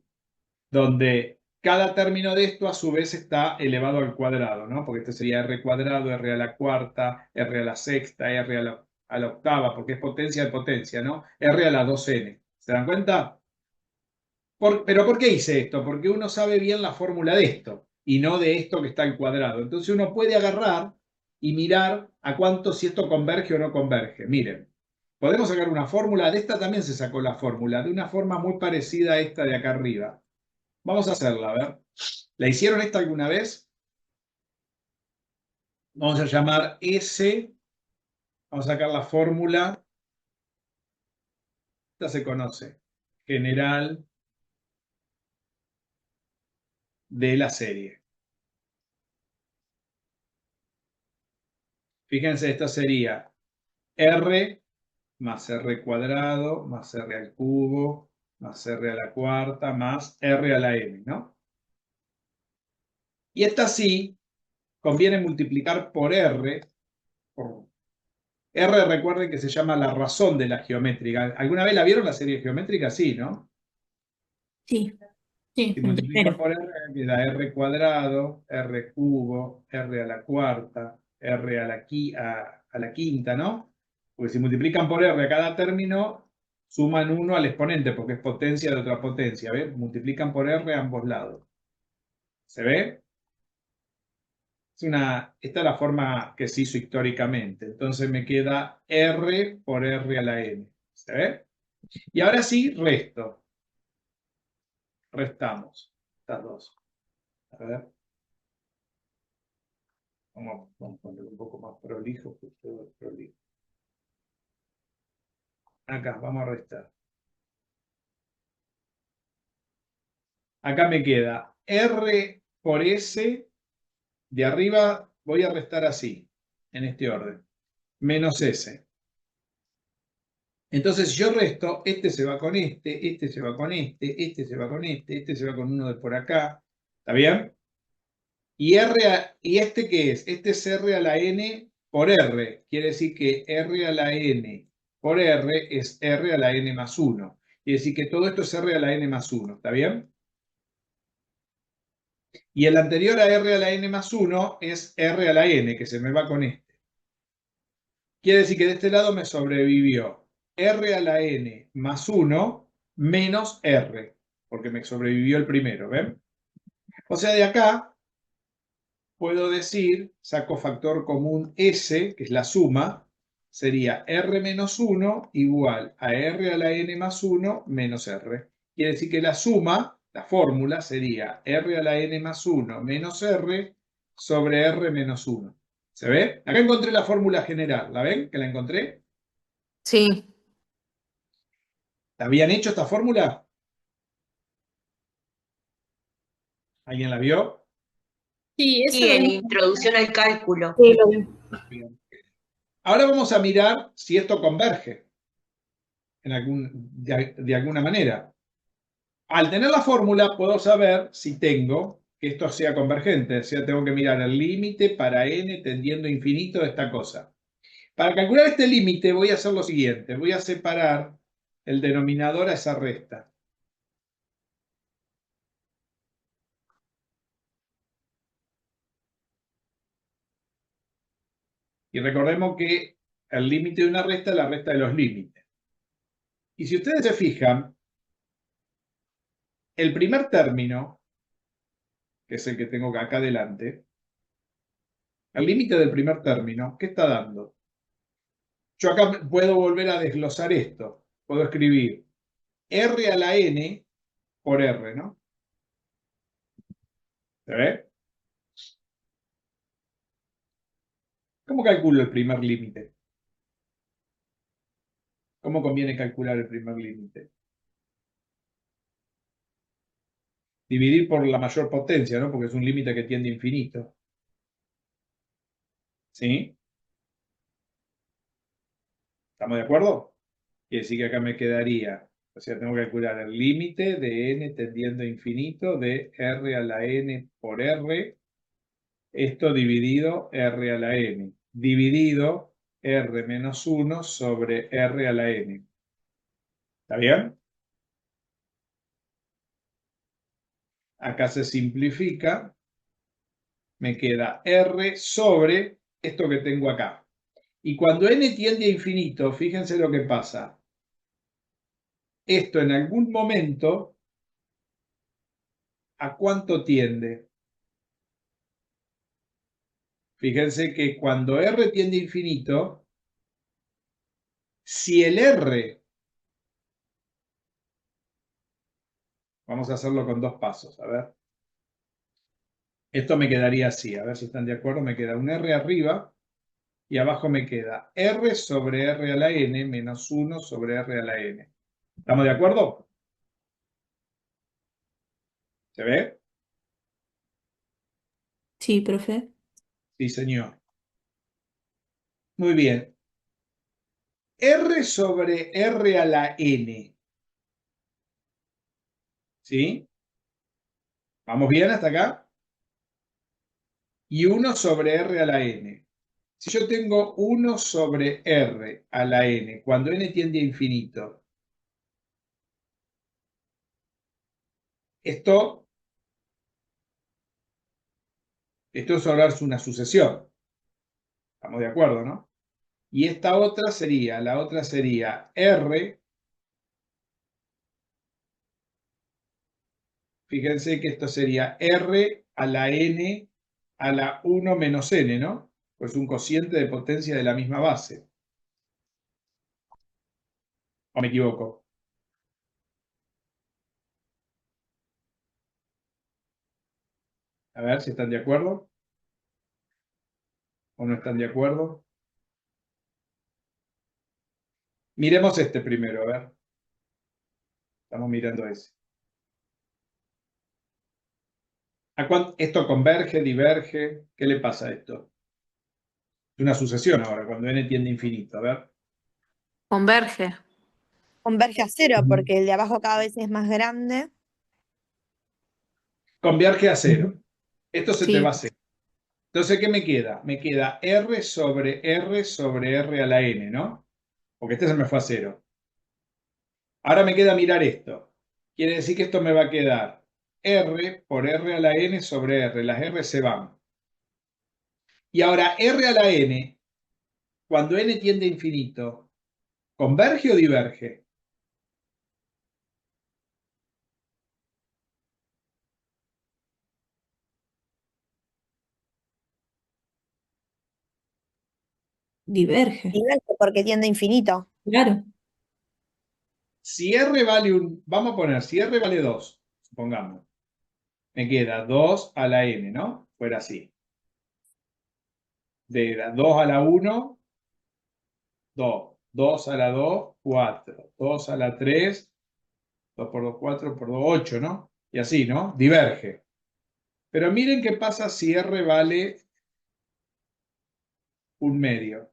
Donde cada término de esto a su vez está elevado al cuadrado, ¿no? Porque esto sería r cuadrado, r a la cuarta, r a la sexta, r a la octava, porque es potencia de potencia, ¿no? R a la 2n. ¿Se dan cuenta? ¿Pero por qué hice esto? Porque uno sabe bien la fórmula de esto y no de esto que está al cuadrado. Entonces uno puede agarrar y mirar a cuánto si esto converge o no converge. Miren, podemos sacar una fórmula. De esta también se sacó la fórmula, de una forma muy parecida a esta de acá arriba. Vamos a hacerla, a ver. ¿La hicieron esta alguna vez? Vamos a llamar S. Vamos a sacar la fórmula. Esta se conoce. General de la serie. Fíjense, esta sería R más R cuadrado más R al cubo más R a la cuarta más R a la n, ¿no? Y esta sí, conviene multiplicar por R. R, recuerden que se llama la razón de la geométrica. ¿Alguna vez la vieron la serie geométrica? Sí, ¿no? Sí, sí, Si punto multiplica cero. por R, queda R cuadrado, R cubo, R a la cuarta, R a la quinta, ¿no? Porque si multiplican por R a cada término, suman 1 al exponente, porque es potencia de otra potencia, ¿ves? Multiplican por R a ambos lados. ¿Se ve? Esta es la forma que se hizo históricamente. Entonces me queda R por R a la n. ¿Se ve? Y ahora sí, resto. Restamos estas dos. A ver. Vamos a poner un poco más prolijo, que todo es prolijo. Acá, vamos a restar. Acá me queda R por S. De arriba voy a restar así, en este orden. Menos S. Entonces, si yo resto, este se va con este se va con este se va con este se va con uno de por acá. ¿Está bien? ¿Y este qué es? Este es R a la n por R. Quiere decir que R a la n por R es R a la n más 1. Quiere decir que todo esto es R a la n más 1. ¿Está bien? Y el anterior a R a la n más 1 es R a la n, que se me va con este. Quiere decir que de este lado me sobrevivió R a la n más 1 menos R, porque me sobrevivió el primero, ¿ven? O sea, de acá puedo decir, saco factor común S, que es la suma, sería R menos 1 igual a R a la n más 1 menos R. Quiere decir que la suma, la fórmula, sería R a la n más 1 menos R sobre R menos 1. ¿Se ve? Acá encontré la fórmula general. ¿La ven? ¿Que la encontré? Sí. ¿La habían hecho esta fórmula? ¿Alguien la vio? Sí, eso Sí, lo en vimos. introducción al cálculo. Sí, lo vi. Bien. Ahora vamos a mirar si esto converge de alguna manera. Al tener la fórmula puedo saber si tengo que esto sea convergente, o sea, tengo que mirar el límite para n tendiendo a infinito de esta cosa. Para calcular este límite voy a hacer lo siguiente, voy a separar el denominador a esa resta. Y recordemos que el límite de una resta es la resta de los límites. Y si ustedes se fijan, el primer término, que es el que tengo acá adelante, el límite del primer término, ¿qué está dando? Yo acá puedo volver a desglosar esto. Puedo escribir R a la n por R, ¿no? ¿Se ve? ¿Cómo calculo el primer límite? ¿Cómo conviene calcular el primer límite? Dividir por la mayor potencia, ¿no? Porque es un límite que tiende a infinito. ¿Sí? ¿Estamos de acuerdo? Quiere decir que acá me quedaría, o sea, tengo que calcular el límite de n tendiendo a infinito de R a la n por R, esto dividido R a la n. dividido R menos 1 sobre R a la N. ¿Está bien? Acá se simplifica. Me queda R sobre esto que tengo acá. Y cuando n tiende a infinito, fíjense lo que pasa. Esto en algún momento, ¿a cuánto tiende? Fíjense que cuando R tiende a infinito, si el R, vamos a hacerlo con dos pasos, a ver. Esto me quedaría así, a ver si están de acuerdo, me queda un R arriba y abajo me queda R sobre R a la N menos 1 sobre R a la N. ¿Estamos de acuerdo? ¿Se ve? Sí, profe. Sí, señor. Muy bien. R sobre R a la N. ¿Sí? ¿Vamos bien hasta acá? Y 1 sobre R a la N. Si yo tengo 1 sobre R a la N, cuando N tiende a infinito, esto es hablarse una sucesión. ¿Estamos de acuerdo, no? Y esta otra sería, la otra sería R. Fíjense que esto sería R a la N a la 1 menos N, ¿no? Pues un cociente de potencia de la misma base. ¿O me equivoco? A ver si están de acuerdo. ¿O no están de acuerdo? Miremos este primero, a ver. Estamos mirando ese. ¿Esto converge, diverge? ¿Qué le pasa a esto? Es una sucesión ahora, cuando n tiende a infinito. A ver. Converge. Converge a cero porque el de abajo cada vez es más grande. Converge a cero. Esto se te va a Sí. cero. Entonces, ¿qué me queda? Me queda R sobre R a la N, ¿no? Porque este se me fue a cero. Ahora me queda mirar esto. Quiere decir que esto me va a quedar R por R a la N sobre R. Las R se van. Y ahora R a la N, cuando N tiende a infinito, ¿converge o diverge? Diverge. Diverge porque tiende a infinito. Claro. Si R vale vamos a poner, si R vale 2, supongamos, me queda 2 a la N, ¿no? Fuera así. De la 2 a la 1, 2. 2 a la 2, 4. 2 a la 3, 2 por 2, 4 por 2, 8, ¿no? Y así, ¿no? Diverge. Pero miren qué pasa si R vale 1/2.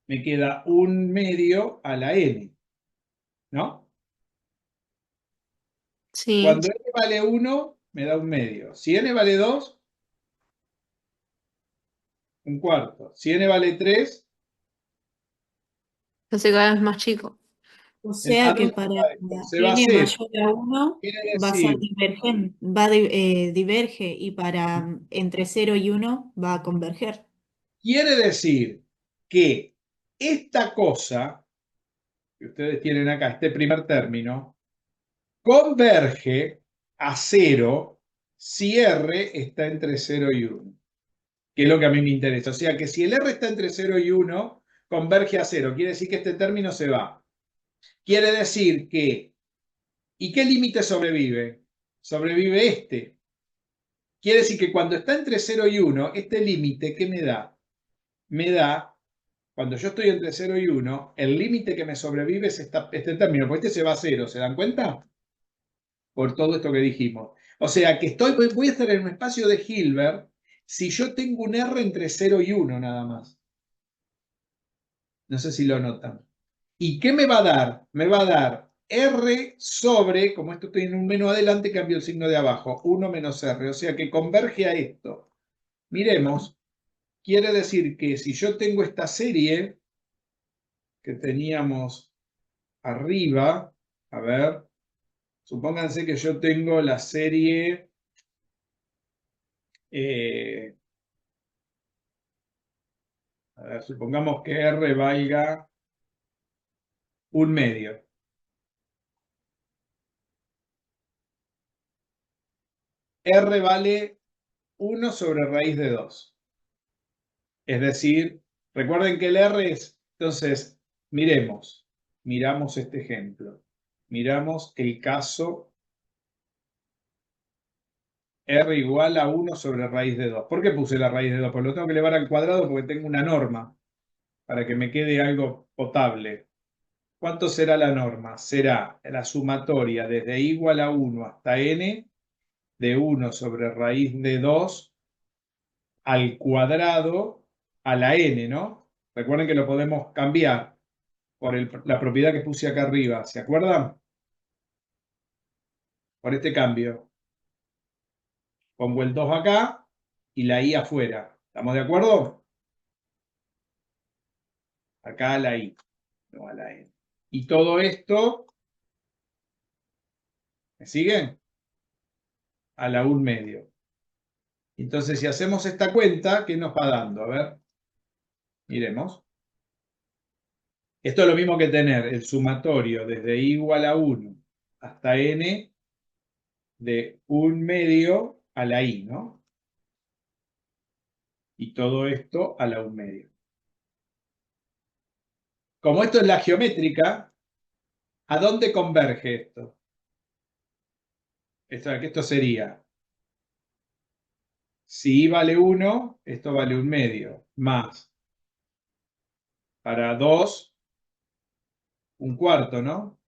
Me queda 1/2 a la N, ¿no? Sí. Cuando N vale 1, me da 1/2. Si N vale 2, 1/4. Si N vale 3, Se hace cada vez más chico. O ¿a sea que dónde para va esto? Se va a n cero. mayor a 1 Quiere va a ser decir, divergente, diverge y para entre 0 y 1 va a converger. quiere decir que esta cosa que ustedes tienen acá, este primer término, converge a 0 si R está entre 0 y 1, que es lo que a mí me interesa. O sea que si el R está entre 0 y 1, converge a 0. Quiere decir que este término se va. Quiere decir que, ¿y qué límite sobrevive? Sobrevive este. Quiere decir que cuando está entre 0 y 1, este límite, ¿qué me da? Me da, cuando yo estoy entre 0 y 1, el límite que me sobrevive es este término, porque este se va a 0, ¿se dan cuenta? Por todo esto que dijimos. O sea que voy a estar en un espacio de Hilbert si yo tengo un R entre 0 y 1 nada más. No sé si lo notan. ¿Y qué me va a dar? Me va a dar R sobre, como esto tiene un menos adelante, cambio el signo de abajo, 1 menos R. O sea que converge a esto. Miremos, quiere decir que si yo tengo esta serie que teníamos arriba, a ver, supónganse que yo tengo la serie a ver, supongamos que R valga 1/2. R vale 1 sobre raíz de 2. Es decir, recuerden que el R es, entonces, miramos este ejemplo. Miramos el caso R igual a 1 sobre raíz de 2. ¿Por qué puse la raíz de 2? Porque lo tengo que elevar al cuadrado porque tengo una norma para que me quede algo potable. ¿Cuánto será la norma? Será la sumatoria desde igual a 1 hasta n de 1 sobre raíz de 2 al cuadrado a la n, ¿no? Recuerden que lo podemos cambiar por la propiedad que puse acá arriba. ¿Se acuerdan? Por este cambio. Pongo el 2 acá y la i afuera. ¿Estamos de acuerdo? Acá a la i, no a la n. Y todo esto, ¿me siguen? A la 1/2. Entonces, si hacemos esta cuenta, ¿qué nos va dando? A ver, miremos. Esto es lo mismo que tener el sumatorio desde igual a 1 hasta n de 1/2 a la i, ¿no? Y todo esto a la 1/2. Como esto es la geométrica, ¿a dónde converge esto? Esto sería, si i vale 1, esto vale 1/2, más para 2, 1/4, ¿no?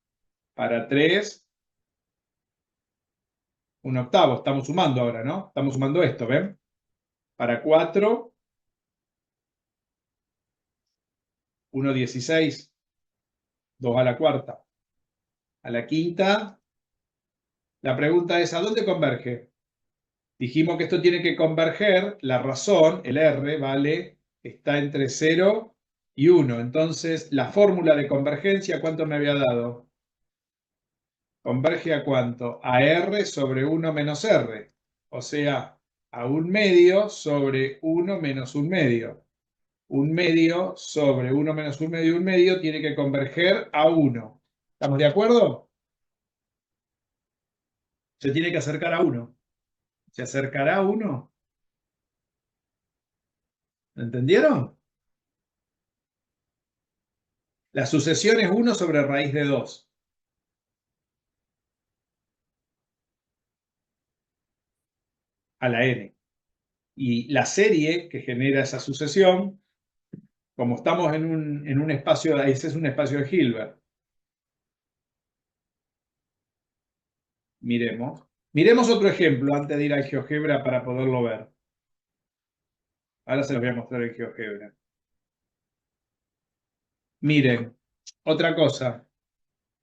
Para 3, 1/8. Estamos sumando ahora, ¿no? Estamos sumando esto, ¿ven? Para 4, 1/16, 2 a la cuarta. A la quinta, la pregunta es, ¿a dónde converge? Dijimos que esto tiene que converger, la razón, el R, ¿vale? Está entre 0 y 1. Entonces, la fórmula de convergencia, ¿cuánto me había dado? ¿Converge a cuánto? A R sobre 1 menos R. O sea, a 1/2 sobre 1 menos 1/2. 1/2 sobre 1 menos 1/2, 1/2 tiene que converger a 1. ¿Estamos de acuerdo? Se tiene que acercar a 1. ¿Se acercará a 1? ¿Entendieron? La sucesión es 1 sobre raíz de 2. A la n. Y la serie que genera esa sucesión, como estamos en un espacio, ese es un espacio de Hilbert. Miremos. Miremos otro ejemplo antes de ir al GeoGebra para poderlo ver. Ahora se los voy a mostrar el GeoGebra. Miren, otra cosa.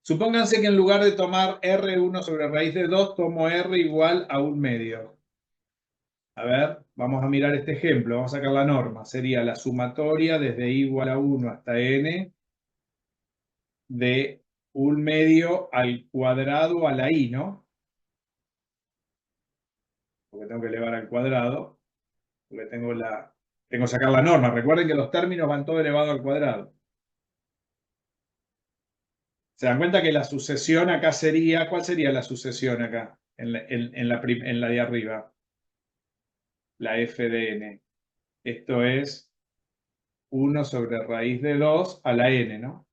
Supónganse que en lugar de tomar R1 sobre raíz de 2, tomo R igual a 1/2. A ver, vamos a mirar este ejemplo. Vamos a sacar la norma. Sería la sumatoria desde igual a 1 hasta n de 1/2 al cuadrado a la i, ¿no? Porque tengo que elevar al cuadrado. Porque tengo que sacar la norma. Recuerden que los términos van todo elevado al cuadrado. ¿Se dan cuenta que la sucesión acá sería, ¿cuál sería la sucesión acá? En la de arriba. La f de n. Esto es 1 sobre raíz de 2 a la n, ¿no?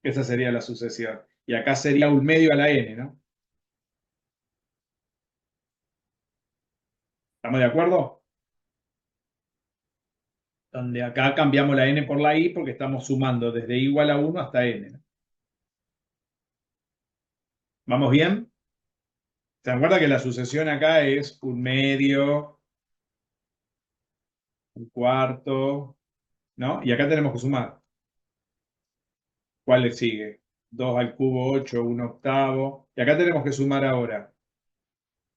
Esa sería la sucesión. Y acá sería 1/2 a la n, ¿no? ¿Estamos de acuerdo? Donde acá cambiamos la n por la i porque estamos sumando desde igual a 1 hasta n, ¿no? ¿Vamos bien? ¿Se acuerdan que la sucesión acá es 1/2, 1/4, ¿no? Y acá tenemos que sumar. ¿Cuál le sigue? 2 al cubo, 8, 1/8. Y acá tenemos que sumar ahora.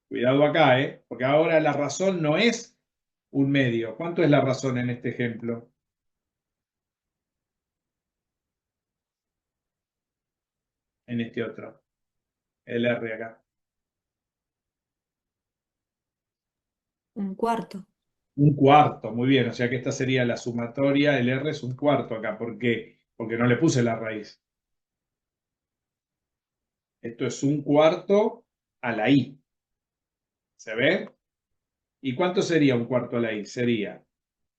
Cuidado acá, porque ahora la razón no es un medio. ¿Cuánto es la razón en este ejemplo? En este otro. El R acá. Un cuarto. Un cuarto, muy bien. O sea que esta sería la sumatoria. El R es un cuarto acá. ¿Por qué? Porque no le puse la raíz. Esto es un cuarto a la I. ¿Se ve? ¿Y cuánto sería un cuarto a la I? Sería,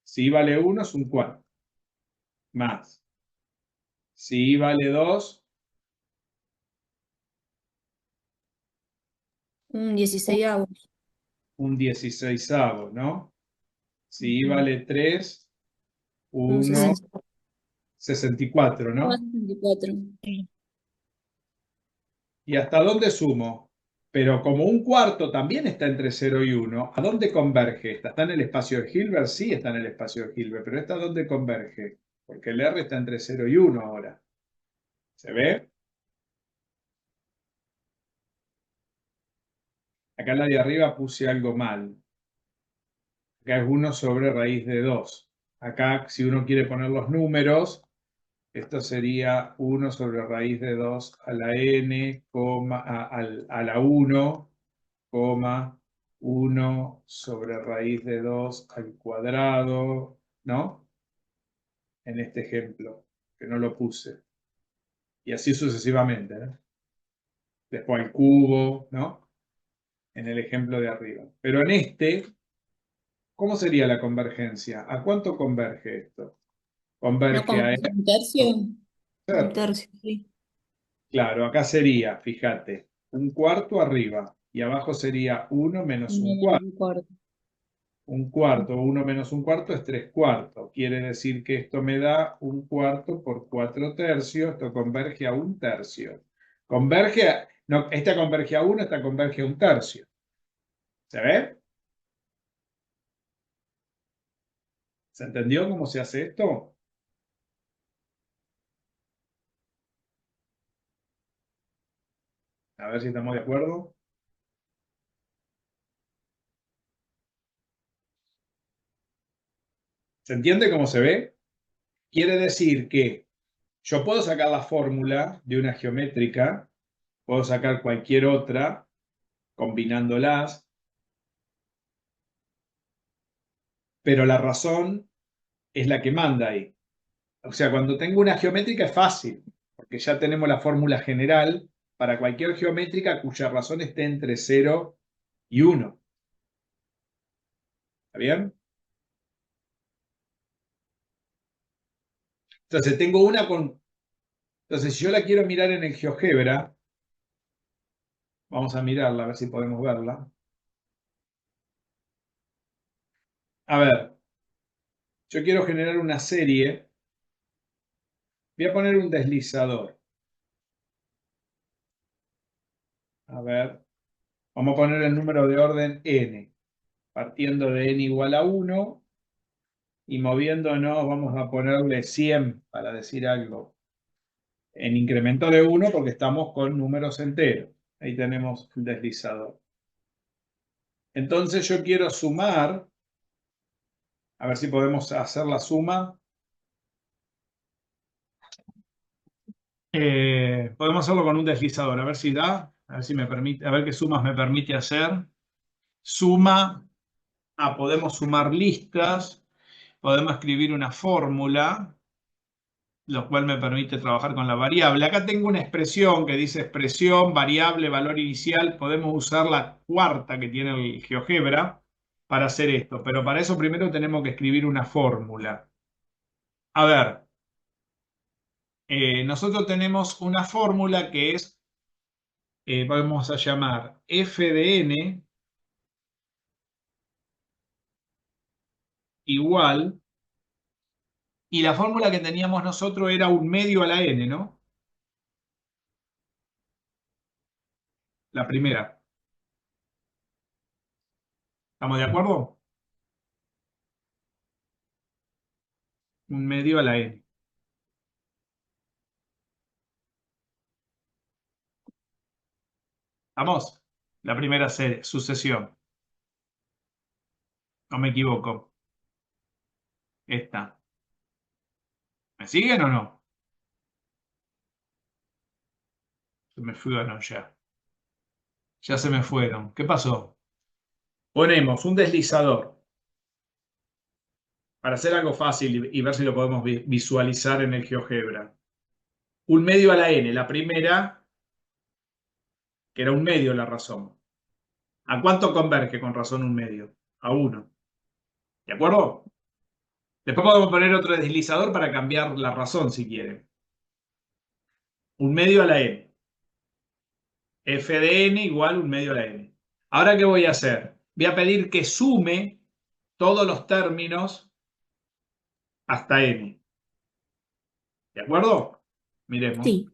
si I vale 1 es un cuarto. Más. Si I vale 2, Un 16avo. un 16avo, ¿no? Si I Ujú. vale 3, Un 1, 64. 64, ¿no? 64. ¿Y hasta dónde sumo? Pero como un cuarto también está entre 0 y 1, ¿a dónde converge esta? ¿Está en el espacio de Hilbert? Sí, está en el espacio de Hilbert, pero ¿esta dónde converge? Porque el R está entre 0 y 1 ahora. ¿Se ve? Acá en la de arriba puse algo mal. Acá es 1 sobre raíz de 2. Acá, si uno quiere poner los números, esto sería 1 sobre raíz de 2 a la n, a la 1, 1 sobre raíz de 2 al cuadrado, ¿no? En este ejemplo, que no lo puse. Y así sucesivamente, ¿no? Después al cubo, ¿no? En el ejemplo de arriba. Pero en este, ¿cómo sería la convergencia? ¿A cuánto converge esto? ¿No Converge a como un tercio? Un R. tercio, sí. Claro, acá sería, fíjate, un cuarto arriba y abajo sería 1 menos un cuarto. Un cuarto. Un cuarto, 1 menos un cuarto es 3 cuartos. Quiere decir que esto me da un cuarto por 4 tercios. Esto converge a un tercio. Converge a, no, esta converge a 1, esta converge a un tercio. ¿Se ve? ¿Se entendió cómo se hace esto? A ver si estamos de acuerdo. ¿Se entiende cómo se ve? Quiere decir que yo puedo sacar la fórmula de una geométrica, puedo sacar cualquier otra combinándolas, pero la razón es la que manda ahí. O sea, cuando tengo una geométrica es fácil, porque ya tenemos la fórmula general para cualquier geométrica cuya razón esté entre 0 y 1. ¿Está bien? Entonces, tengo una con... Entonces, si yo la quiero mirar en el GeoGebra, vamos a mirarla, a ver si podemos verla. A ver, yo quiero generar una serie. Voy a poner un deslizador. A ver, vamos a poner el número de orden n, partiendo de n igual a 1 y moviéndonos, vamos a ponerle 100 para decir algo, en incremento de 1 porque estamos con números enteros. Ahí tenemos el deslizador. Entonces yo quiero sumar, a ver si podemos hacer la suma. Podemos hacerlo con un deslizador, a ver si da, a ver si me permite, a ver qué sumas me permite hacer. Suma, podemos sumar listas, podemos escribir una fórmula, lo cual me permite trabajar con la variable. Acá tengo una expresión que dice expresión, variable, valor inicial. Podemos usar la cuarta que tiene el GeoGebra para hacer esto, pero para eso primero tenemos que escribir una fórmula. A ver, nosotros tenemos una fórmula que es, vamos a llamar f de n igual, y la fórmula que teníamos nosotros era un medio a la n, ¿no? La primera. ¿Estamos de acuerdo? Un medio a la n. ¿Estamos? La primera sucesión. ¿O me equivoco? Esta. ¿Me siguen o no? Se me fueron ya. Ya se me fueron. ¿Qué pasó? Ponemos un deslizador para hacer algo fácil y ver si lo podemos visualizar en el GeoGebra. Un medio a la n. La primera, que era un medio la razón. ¿A cuánto converge con razón un medio? A 1. ¿De acuerdo? Después podemos poner otro deslizador para cambiar la razón si quieren. Un medio a la n. F de n igual un medio a la n. Ahora, ¿qué voy a hacer? Voy a pedir que sume todos los términos hasta n. ¿De acuerdo? Miremos. Sí.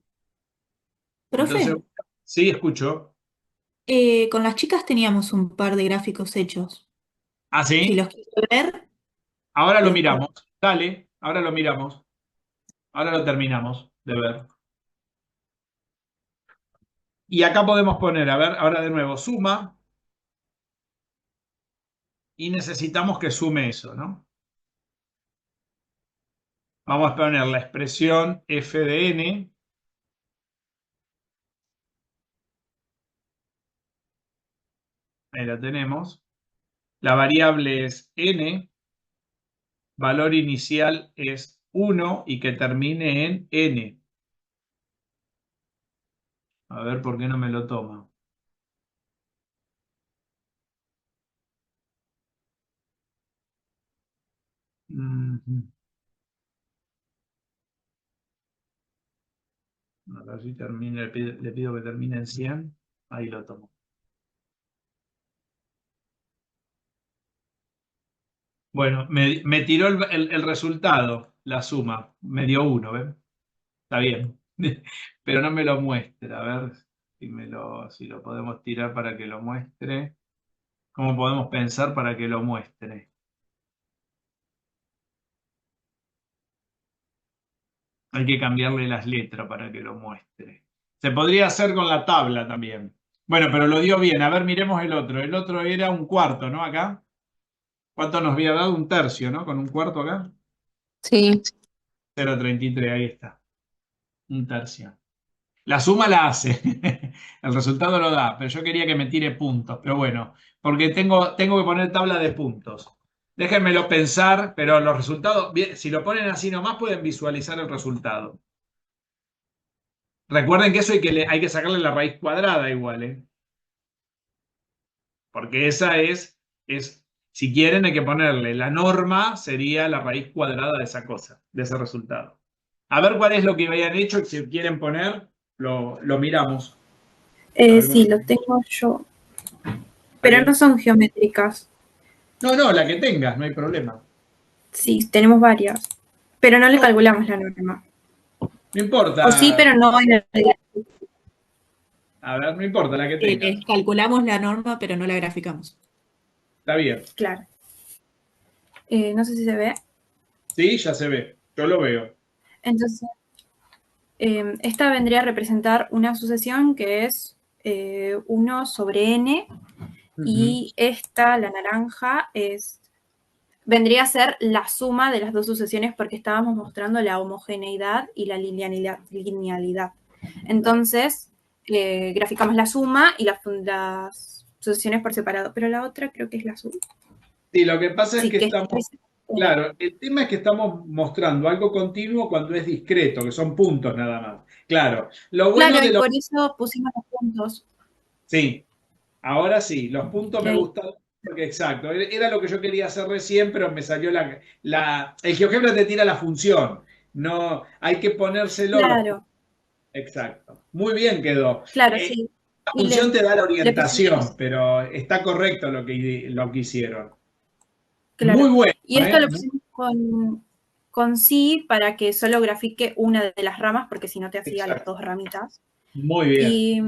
Profe, Entonces, sí, escucho. con las chicas teníamos un par de gráficos hechos. ¿Ah, Si sí? los quiere ver, Ahora lo los miramos. Dale, ahora lo miramos. Ahora lo terminamos de ver. Y acá podemos poner, a ver, ahora de nuevo, suma. Y necesitamos que sume eso, ¿no? Vamos a poner la expresión f de n. Ahí la tenemos. La variable es n. Valor inicial es 1 y que termine en n. A ver por qué no me lo toma. Mhm. A ver si termina, le pido que termine en 100. Ahí lo tomo. Bueno, me tiró el resultado, la suma. Me dio 1, ¿ven? Está bien. Pero no me lo muestra. A ver si lo podemos tirar para que lo muestre. ¿Cómo podemos pensar para que lo muestre? Hay que cambiarle las letras para que lo muestre. Se podría hacer con la tabla también. Bueno, pero lo dio bien. A ver, miremos el otro. El otro era un cuarto, ¿no? Acá. ¿Cuánto nos había dado? Un tercio, ¿no? Con un cuarto acá. Sí. 0,33, ahí está. Un tercio. La suma la hace. El resultado lo da, pero yo quería que me tire puntos. Pero bueno, porque tengo que poner tabla de puntos. Déjenmelo pensar, pero los resultados, si lo ponen así nomás, pueden visualizar el resultado. Recuerden que eso hay que sacarle la raíz cuadrada igual, ¿eh? Porque esa si quieren, hay que ponerle la norma, sería la raíz cuadrada de esa cosa, de ese resultado. A ver cuál es lo que habían hecho, si quieren poner, lo miramos. Sí, lo tengo yo. Pero bien. no son geométricas. No, la que tengas, no hay problema. Sí, tenemos varias. Pero no le No. calculamos la norma. No importa. O sí, pero no en el... A ver, no importa la que tengas. calculamos la norma, pero no la graficamos. Está bien. Claro. No sé si se ve. Sí, ya se ve. Yo lo veo. Entonces, esta vendría a representar una sucesión que es 1 sobre n. Y esta, la naranja, vendría a ser la suma de las dos sucesiones porque estábamos mostrando la homogeneidad y la linealidad. Entonces, graficamos la suma y las sucesiones por separado. Pero la otra creo que es la azul. Sí, lo que pasa Sí, es que que estamos... Claro, el tema es que estamos mostrando algo continuo cuando es discreto, que son puntos nada más. Claro, lo bueno Claro, de y los... por eso pusimos los puntos. Sí, ahora sí, los puntos me Ok. gustan porque exacto, era lo que yo quería hacer recién, pero me salió el GeoGebra te tira la función, no, hay que ponérselo. Claro, Exacto, muy bien quedó. claro, sí. La Y función te da la le orientación, pusimos, pero está correcto lo que hicieron. claro. Muy bueno, Y esto ¿eh? lo pusimos con sí para que solo grafique una de las ramas, porque si no te hacía las Exacto. dos ramitas. Muy bien. Y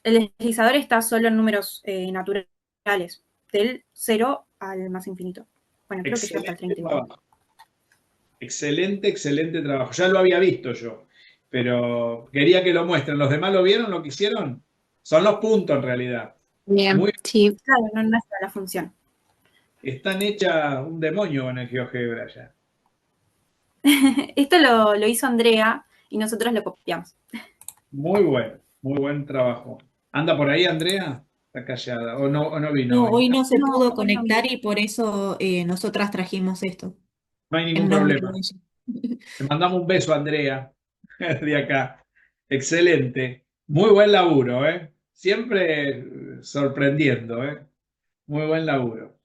el deslizador está solo en números naturales, del 0 al más infinito. Bueno, creo que ya hasta el 30 igual. Trabajo. Excelente trabajo. Ya lo había visto yo, pero quería que lo muestren. ¿Los demás lo vieron, lo que hicieron? Son los puntos en realidad. Bien, Muy sí. Claro, no está la función. Están hechas un demonio con el GeoGebra ya. Esto lo hizo Andrea y nosotros lo copiamos. Muy buen trabajo. ¿Anda por ahí, Andrea? Está callada. ¿O no vino No, hoy? hoy no se No, pudo hoy no. conectar y por eso nosotras trajimos esto No hay ningún en nombre problema. de ella. Te mandamos un beso, Andrea, de acá. Excelente. Muy buen laburo, ¿eh? Siempre sorprendiendo, ¿eh? Muy buen laburo.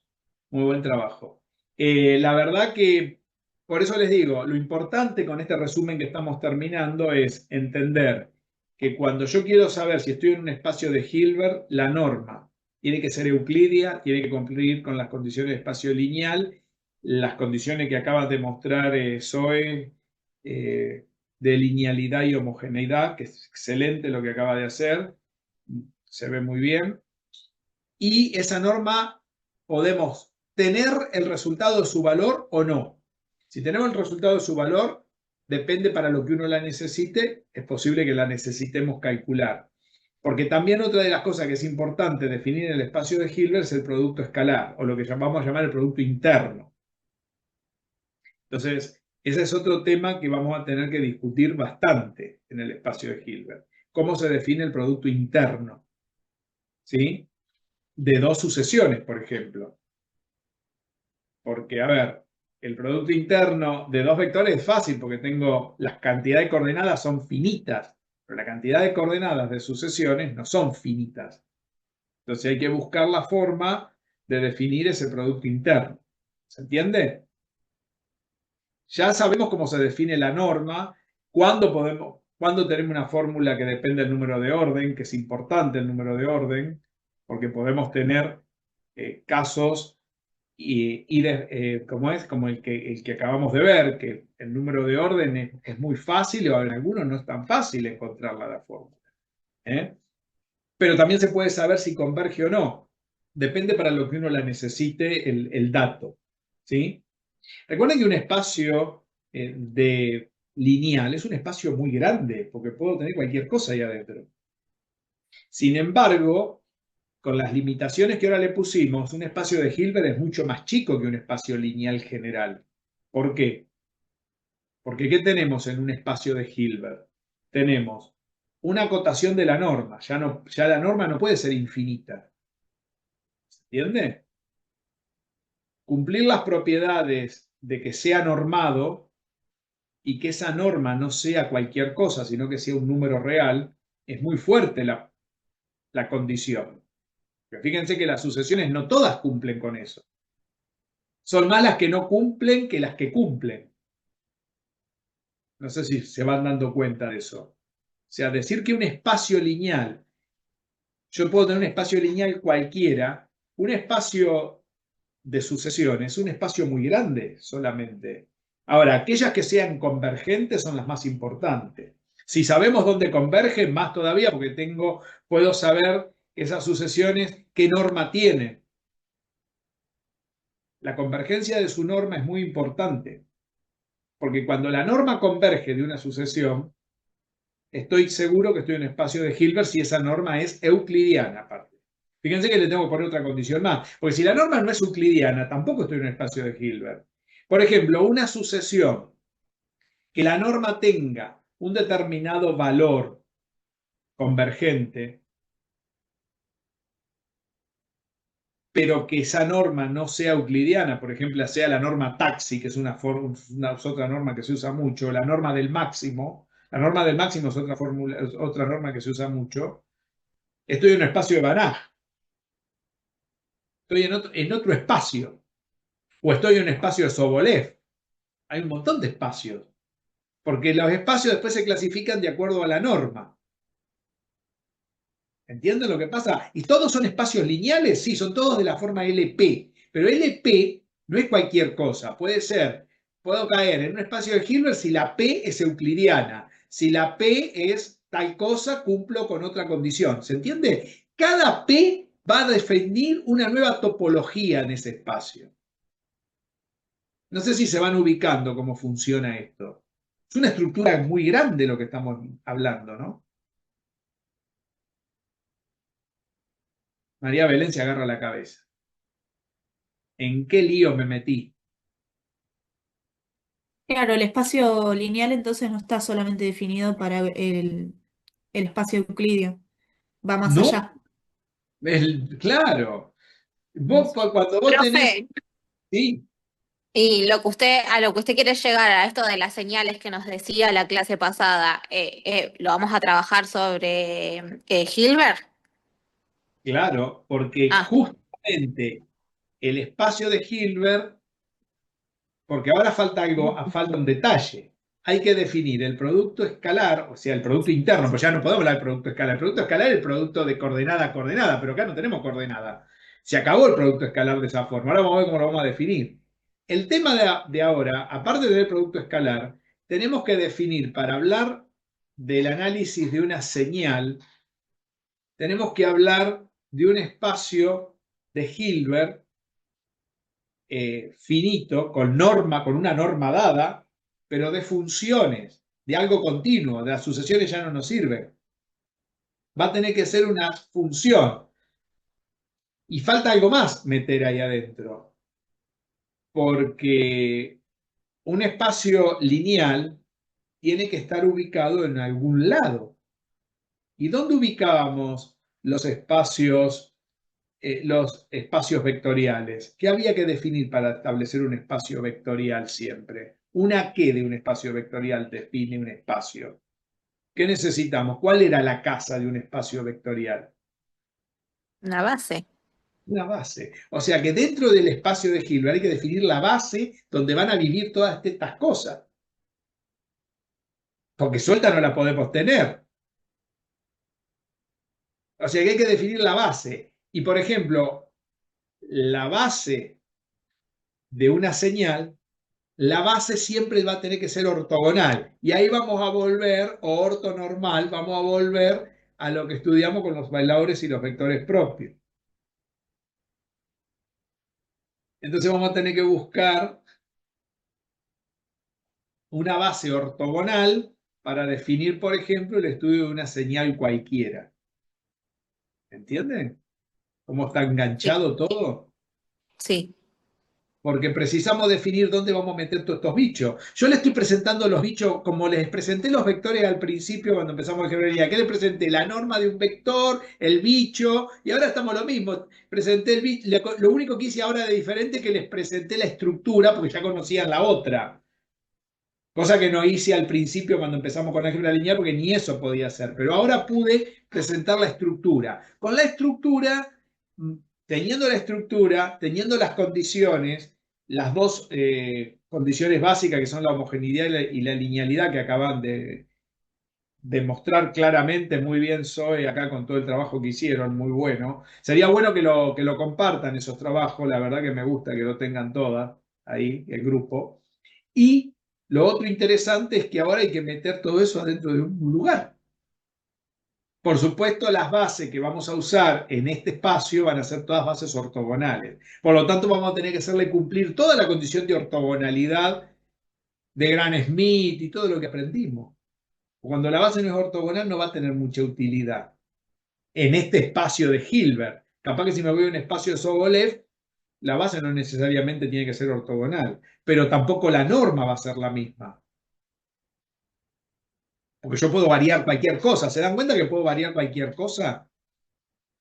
Muy buen trabajo. La verdad que, por eso les digo, lo importante con este resumen que estamos terminando es entender que cuando yo quiero saber si estoy en un espacio de Hilbert, la norma tiene que ser euclidia, tiene que cumplir con las condiciones de espacio lineal, las condiciones que acaba de mostrar Zoe, de linealidad y homogeneidad, que es excelente lo que acaba de hacer, se ve muy bien. Y esa norma podemos tener el resultado de su valor o no. Si tenemos el resultado de su valor, depende para lo que uno la necesite, es posible que la necesitemos calcular. Porque también otra de las cosas que es importante definir en el espacio de Hilbert es el producto escalar, o lo que vamos a llamar el producto interno. Entonces, ese es otro tema que vamos a tener que discutir bastante en el espacio de Hilbert. ¿Cómo se define el producto interno? ¿Sí? De dos sucesiones, por ejemplo. Porque, a ver, el producto interno de dos vectores es fácil porque tengo las cantidades de coordenadas son finitas, pero la cantidad de coordenadas de sucesiones no son finitas. Entonces hay que buscar la forma de definir ese producto interno. ¿Se entiende? Ya sabemos cómo se define la norma, cuándo tenemos una fórmula que depende del número de orden, que es importante el número de orden, porque podemos tener casos como el que acabamos de ver, que el número de orden es muy fácil o en algunos no es tan fácil encontrarla la fórmula. Pero también se puede saber si converge o no. Depende para lo que uno la necesite el dato. ¿Sí? Recuerden que un espacio de lineal es un espacio muy grande, porque puedo tener cualquier cosa ahí adentro. Sin embargo, con las limitaciones que ahora le pusimos, un espacio de Hilbert es mucho más chico que un espacio lineal general. ¿Por qué? Porque ¿qué tenemos en un espacio de Hilbert? Tenemos una acotación de la norma. Ya la norma no puede ser infinita. ¿Se entiende? Cumplir las propiedades de que sea normado y que esa norma no sea cualquier cosa, sino que sea un número real, es muy fuerte la condición. Pero fíjense que las sucesiones no todas cumplen con eso. Son más las que no cumplen que las que cumplen. No sé si se van dando cuenta de eso. O sea, decir que un espacio lineal, yo puedo tener un espacio lineal cualquiera, un espacio de sucesiones, un espacio muy grande solamente. Ahora, aquellas que sean convergentes son las más importantes. Si sabemos dónde convergen, más todavía, porque puedo saber esas sucesiones qué norma tienen. La convergencia de su norma es muy importante, porque cuando la norma converge de una sucesión, estoy seguro que estoy en un espacio de Hilbert si esa norma es euclidiana aparte. Fíjense que le tengo que poner otra condición más, porque si la norma no es euclidiana, tampoco estoy en un espacio de Hilbert. Por ejemplo, una sucesión que la norma tenga un determinado valor convergente, pero que esa norma no sea euclidiana, por ejemplo, sea la norma taxi, que es otra norma que se usa mucho, la norma del máximo es otra norma que se usa mucho, estoy en un espacio de Banach, estoy en otro espacio, o estoy en un espacio de Sobolev. Hay un montón de espacios, porque los espacios después se clasifican de acuerdo a la norma. ¿Entienden lo que pasa? ¿Y todos son espacios lineales? Sí, son todos de la forma LP. Pero LP no es cualquier cosa. Puedo caer en un espacio de Hilbert si la P es euclidiana. Si la P es tal cosa, cumplo con otra condición. ¿Se entiende? Cada P va a definir una nueva topología en ese espacio. No sé si se van ubicando cómo funciona esto. Es una estructura muy grande lo que estamos hablando, ¿no? María Belén se agarra la cabeza. ¿En qué lío me metí? Claro, el espacio lineal entonces no está solamente definido para el espacio euclidio, va más No, allá. claro. Cuando vos tenés... Profe, Sí, y a lo que usted quiere llegar a esto de las señales que nos decía la clase pasada, ¿lo vamos a trabajar sobre Hilbert? claro, porque Ah, justamente el espacio de Hilbert, porque ahora falta algo, falta un detalle. Hay que definir el producto escalar, o sea, el producto interno, pues ya no podemos hablar del producto escalar. El producto escalar es el producto de coordenada a coordenada, pero acá no tenemos coordenada. Se acabó el producto escalar de esa forma. Ahora vamos a ver cómo lo vamos a definir. El tema de ahora, aparte del producto escalar, tenemos que definir para hablar del análisis de una señal, tenemos que hablar de un espacio de Hilbert finito, con una norma dada, pero de funciones, de algo continuo, de las sucesiones ya no nos sirven. Va a tener que ser una función. Y falta algo más meter ahí adentro, porque un espacio lineal tiene que estar ubicado en algún lado. ¿Y dónde ubicábamos los espacios vectoriales? ¿Qué había que definir para establecer un espacio vectorial siempre? ¿Una qué de un espacio vectorial define un espacio? ¿Qué necesitamos? ¿Cuál era la casa de un espacio vectorial? una base. Una base. O sea que dentro del espacio de Hilbert hay que definir la base donde van a vivir todas estas cosas. Porque suelta no la podemos tener. O sea que hay que definir la base. Y por ejemplo, la base de una señal, la base siempre va a tener que ser ortogonal. Y ahí vamos a volver, o ortonormal, vamos a volver a lo que estudiamos con los bailadores y los vectores propios. Entonces vamos a tener que buscar una base ortogonal para definir, por ejemplo, el estudio de una señal cualquiera. ¿Entienden? ¿Cómo está Sí, enganchado todo? sí. Porque precisamos definir dónde vamos a meter todos estos bichos. Yo les estoy presentando los bichos como les presenté los vectores al principio cuando empezamos algebrería. ¿Qué les presenté? La norma de un vector, el bicho, y ahora estamos lo mismo. Presenté el bicho. Lo único que hice ahora de diferente es que les presenté la estructura porque ya conocían la otra. Cosa que no hice al principio cuando empezamos con álgebra lineal porque ni eso podía hacer. Pero ahora pude presentar la estructura. Con la estructura, teniendo la estructura, teniendo las condiciones, las dos condiciones básicas que son la homogeneidad y la linealidad que acaban de demostrar claramente muy bien Zoe acá con todo el trabajo que hicieron, muy bueno. Sería bueno que lo compartan esos trabajos, la verdad que me gusta que lo tengan todas ahí, el grupo. Y lo otro interesante es que ahora hay que meter todo eso adentro de un lugar. Por supuesto, las bases que vamos a usar en este espacio van a ser todas bases ortogonales. Por lo tanto, vamos a tener que hacerle cumplir toda la condición de ortogonalidad de Gran Smith y todo lo que aprendimos. Cuando la base no es ortogonal, no va a tener mucha utilidad en este espacio de Hilbert. Capaz que si me voy a un espacio de Sobolev, la base no necesariamente tiene que ser ortogonal, pero tampoco la norma va a ser la misma. Porque yo puedo variar cualquier cosa. ¿Se dan cuenta que puedo variar cualquier cosa?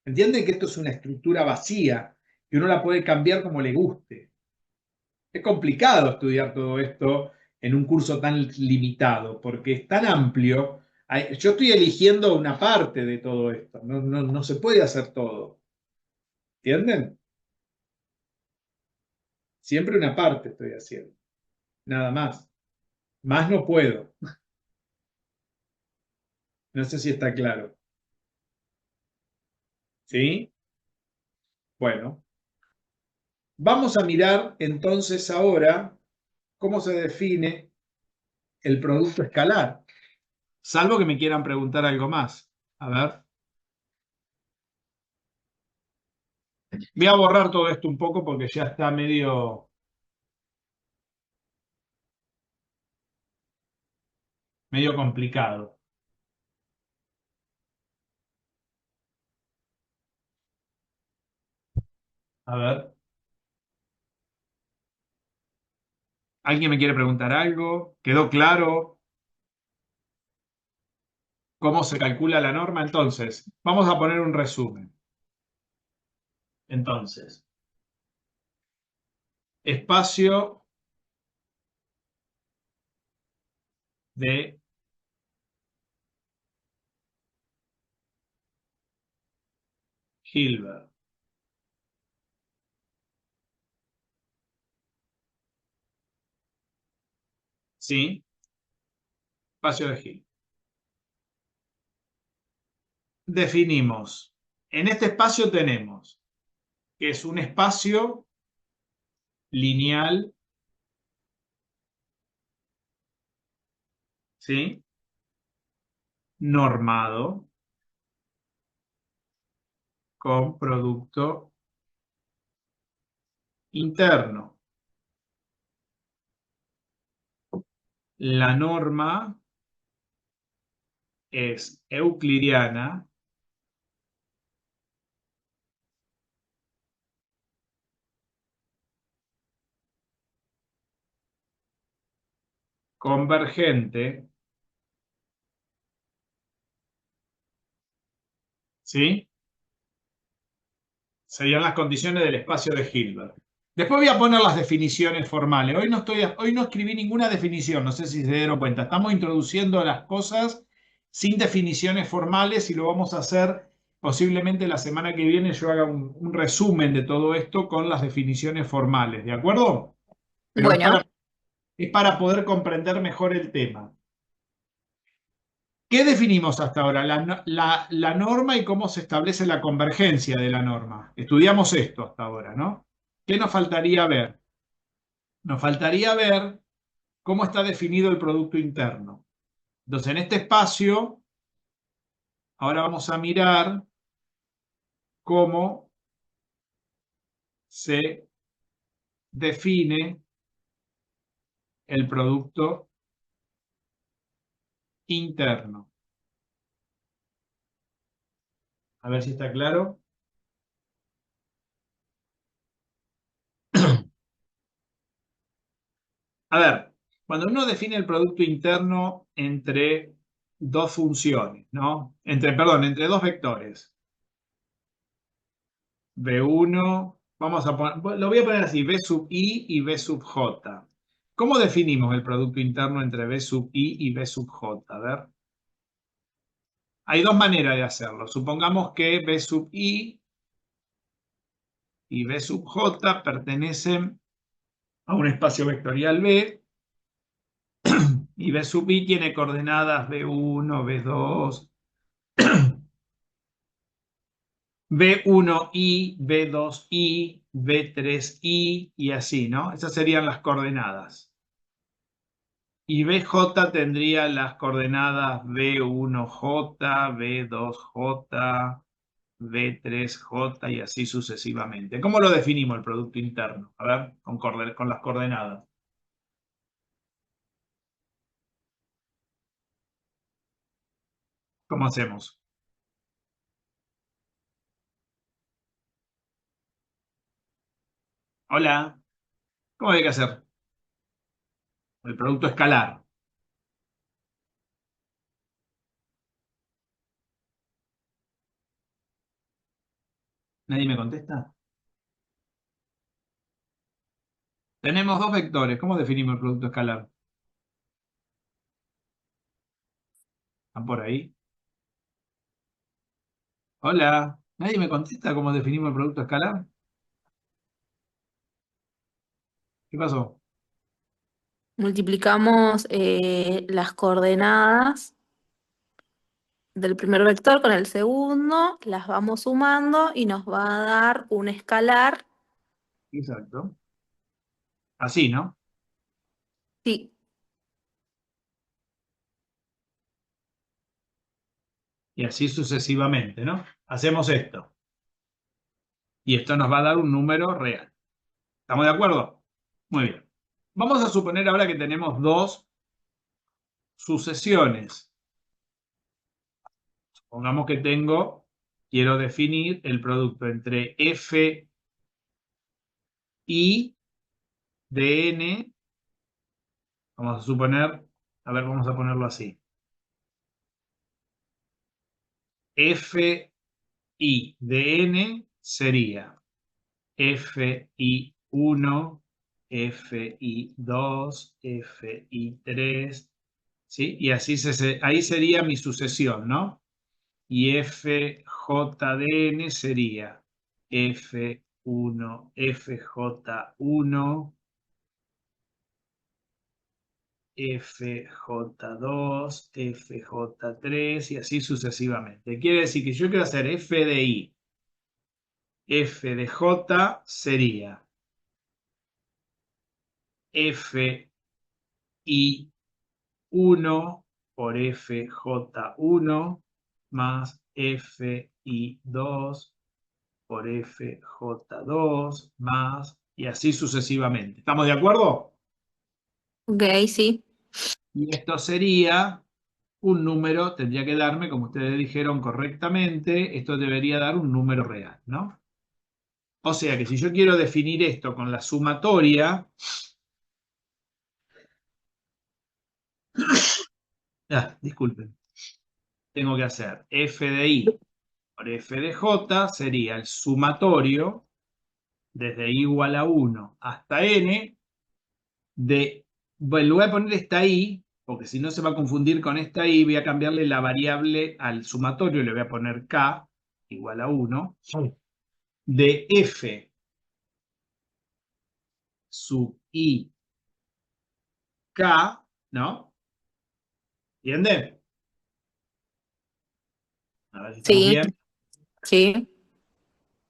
¿Entienden que esto es una estructura vacía, que uno la puede cambiar como le guste? Es complicado estudiar todo esto en un curso tan limitado, porque es tan amplio. Yo estoy eligiendo una parte de todo esto. No se puede hacer todo. ¿Entienden? Siempre una parte estoy haciendo. Nada más. Más no puedo. No sé si está claro. ¿Sí? Bueno. Vamos a mirar entonces ahora cómo se define el producto escalar, salvo que me quieran preguntar algo más. A ver, voy a borrar todo esto un poco porque ya está medio complicado. A ver. ¿Alguien me quiere preguntar algo? ¿Quedó claro cómo se calcula la norma? Entonces, vamos a poner un resumen. Entonces, espacio de Hilbert. ¿Sí? Espacio de Hilbert. Definimos. En este espacio tenemos que es un espacio lineal, ¿sí? Normado con producto interno. La norma es euclidiana convergente, ¿sí? Serían las condiciones del espacio de Hilbert. Después voy a poner las definiciones formales. Hoy no escribí ninguna definición, no sé si se dieron cuenta. Estamos introduciendo las cosas sin definiciones formales y lo vamos a hacer posiblemente la semana que viene. Yo haga un resumen de todo esto con las definiciones formales, ¿de acuerdo? Pero Bueno, es para poder comprender mejor el tema. ¿Qué definimos hasta ahora? La norma y cómo se establece la convergencia de la norma. Estudiamos esto hasta ahora, ¿no? ¿Qué nos faltaría ver? Nos faltaría ver cómo está definido el producto interno. Entonces, en este espacio, ahora vamos a mirar cómo se define el producto interno. A ver si está claro. A ver, cuando uno define el producto interno entre dos funciones, ¿no? Entre dos vectores. B1, vamos a poner, lo voy a poner así, B sub I y B sub J. ¿Cómo definimos el producto interno entre B sub I y B sub J? A ver. Hay dos maneras de hacerlo. Supongamos que B sub I y B sub J pertenecen a un espacio vectorial B y B sub I tiene coordenadas B1, B2, B1I, B2I, B3I y así, ¿no? Esas serían las coordenadas. Y BJ tendría las coordenadas B1J, B2J, B3J y así sucesivamente. ¿Cómo lo definimos el producto interno? A ver, con las coordenadas. ¿Cómo hacemos? Hola. ¿Cómo hay que hacer? El producto escalar. ¿Nadie me contesta? Tenemos dos vectores. ¿Cómo definimos el producto escalar? ¿Están por ahí? Hola. ¿Nadie me contesta cómo definimos el producto escalar? ¿Qué pasó? multiplicamos las coordenadas del primer vector con el segundo, las vamos sumando y nos va a dar un escalar. Exacto. Así, ¿no? Sí, Y así sucesivamente, ¿no? Hacemos esto. Y esto nos va a dar un número real. ¿Estamos de acuerdo? Muy bien. Vamos a suponer ahora que tenemos dos sucesiones. Supongamos que quiero definir el producto entre f i de n Vamos a suponer, a ver, vamos a ponerlo así. Fi de n sería Fi1, Fi2, Fi3, ¿sí? Y así ahí sería mi sucesión, ¿no? Y Fj de n sería F1, Fj1, Fj2, Fj3 y así sucesivamente. Quiere decir que yo quiero hacer F de I. F de J sería Fi1 por Fj1 más Fi2 por Fj2 más y así sucesivamente. ¿Estamos de acuerdo? Ok, sí. Y esto sería un número, tendría que darme, como ustedes dijeron correctamente, esto debería dar un número real, ¿no? O sea que si yo quiero definir esto con la sumatoria, disculpen, tengo que hacer f de i por f de j sería el sumatorio desde i igual a 1 hasta n de, bueno, le voy a poner esta i, porque si no se va a confundir con esta i, voy a cambiarle la variable al sumatorio, le voy a poner k igual a 1, de f sub i k, ¿no? ¿Entienden? A ver si estamos Sí, bien. sí.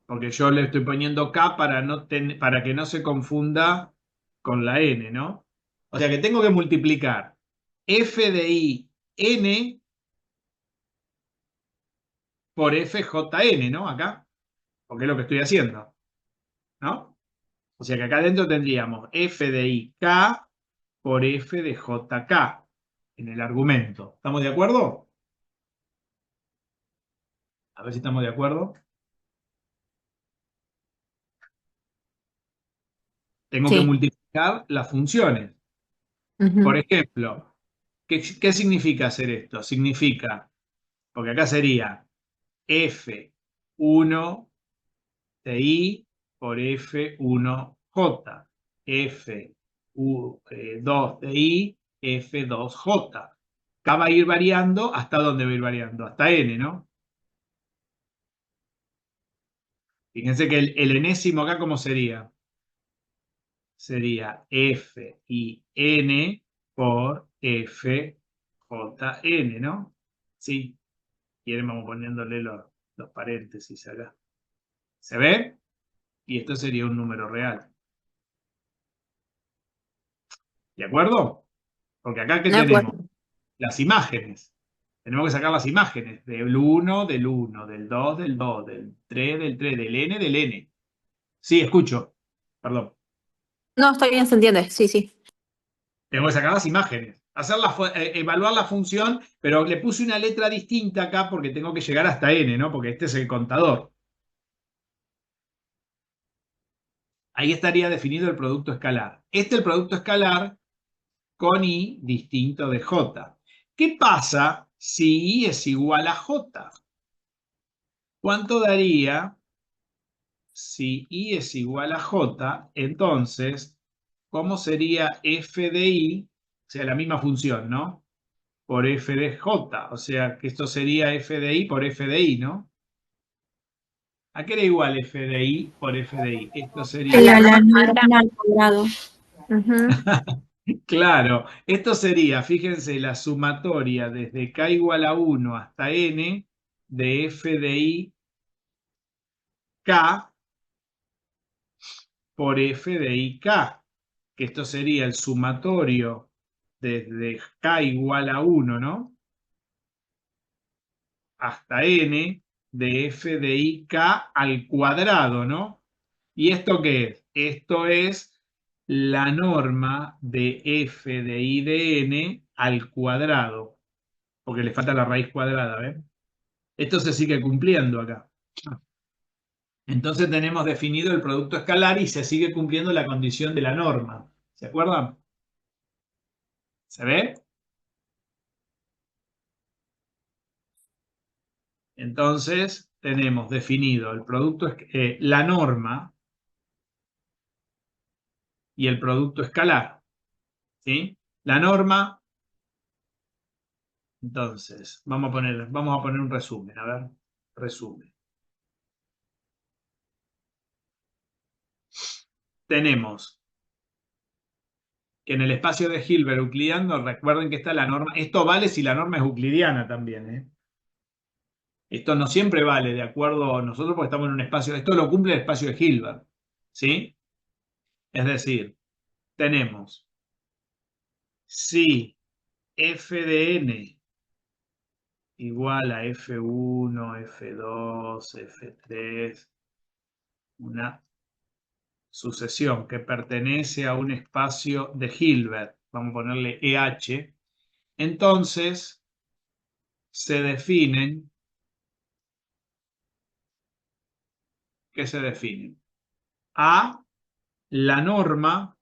Porque yo le estoy poniendo K para que no se confunda con la N, ¿no? O sea que tengo que multiplicar F de I N por FJN, ¿no? Acá, porque es lo que estoy haciendo, ¿no? O sea que acá adentro tendríamos F de I K por F de JK en el argumento. ¿Estamos de acuerdo? A ver si estamos de acuerdo. Tengo que Sí. multiplicar las funciones. Ujú. Por ejemplo, ¿qué significa hacer esto? Significa, porque acá sería F1 de I por F1J, F2 de I, F2J. Acá va a ir variando, ¿hasta dónde va a ir variando? Hasta N, ¿no? Fíjense que el enésimo acá, ¿cómo sería? Sería F y N por FJN, ¿no? Sí. Quieren, vamos poniéndole los paréntesis acá. ¿Se ve? Y esto sería un número real. ¿De acuerdo? Porque acá, ¿qué De tenemos? acuerdo. Las imágenes. Tenemos que sacar las imágenes del 1, del 1, del 2, del 2, del 3, del 3, del N, del N. Sí, escucho. Perdón. No, está bien, se entiende. Sí, sí. Tengo que sacar las imágenes. Evaluar la función, pero le puse una letra distinta acá porque tengo que llegar hasta N, ¿no? Porque este es el contador. Ahí estaría definido el producto escalar. Este es el producto escalar con I distinto de J. ¿Qué pasa si I es igual a J? ¿Cuánto daría si I es igual a J? Entonces, ¿cómo sería f de I? O sea, la misma función, ¿no? Por f de J. O sea, que esto sería f de I por f de I, ¿no? ¿A qué era igual f de I por f de I? Esto sería... La norma al cuadrado. Ujú. Claro, esto sería, fíjense, la sumatoria desde k igual a 1 hasta n de f de I k por f de I k, que esto sería el sumatorio desde k igual a 1, ¿no? Hasta n de f de I k al cuadrado, ¿no? ¿Y esto qué es? Esto es la norma de f de I de n al cuadrado, porque le falta la raíz cuadrada, ¿ven? Esto se sigue cumpliendo acá. Entonces tenemos definido el producto escalar y se sigue cumpliendo la condición de la norma. ¿Se acuerdan? ¿Se ve? Entonces, tenemos definido el producto, la norma y el producto escalar. ¿Sí? La norma, entonces, vamos a poner un resumen. A ver, resumen. Tenemos que en el espacio de Hilbert euclidiano, recuerden que está la norma. Esto vale si la norma es euclidiana también, ¿eh? Esto no siempre vale de acuerdo a nosotros porque estamos en un espacio. Esto lo cumple el espacio de Hilbert. ¿Sí? Es decir, tenemos si f de n igual a F1, F2, F3, una sucesión que pertenece a un espacio de Hilbert, vamos a ponerle EH, entonces se definen, ¿qué se definen? A, la norma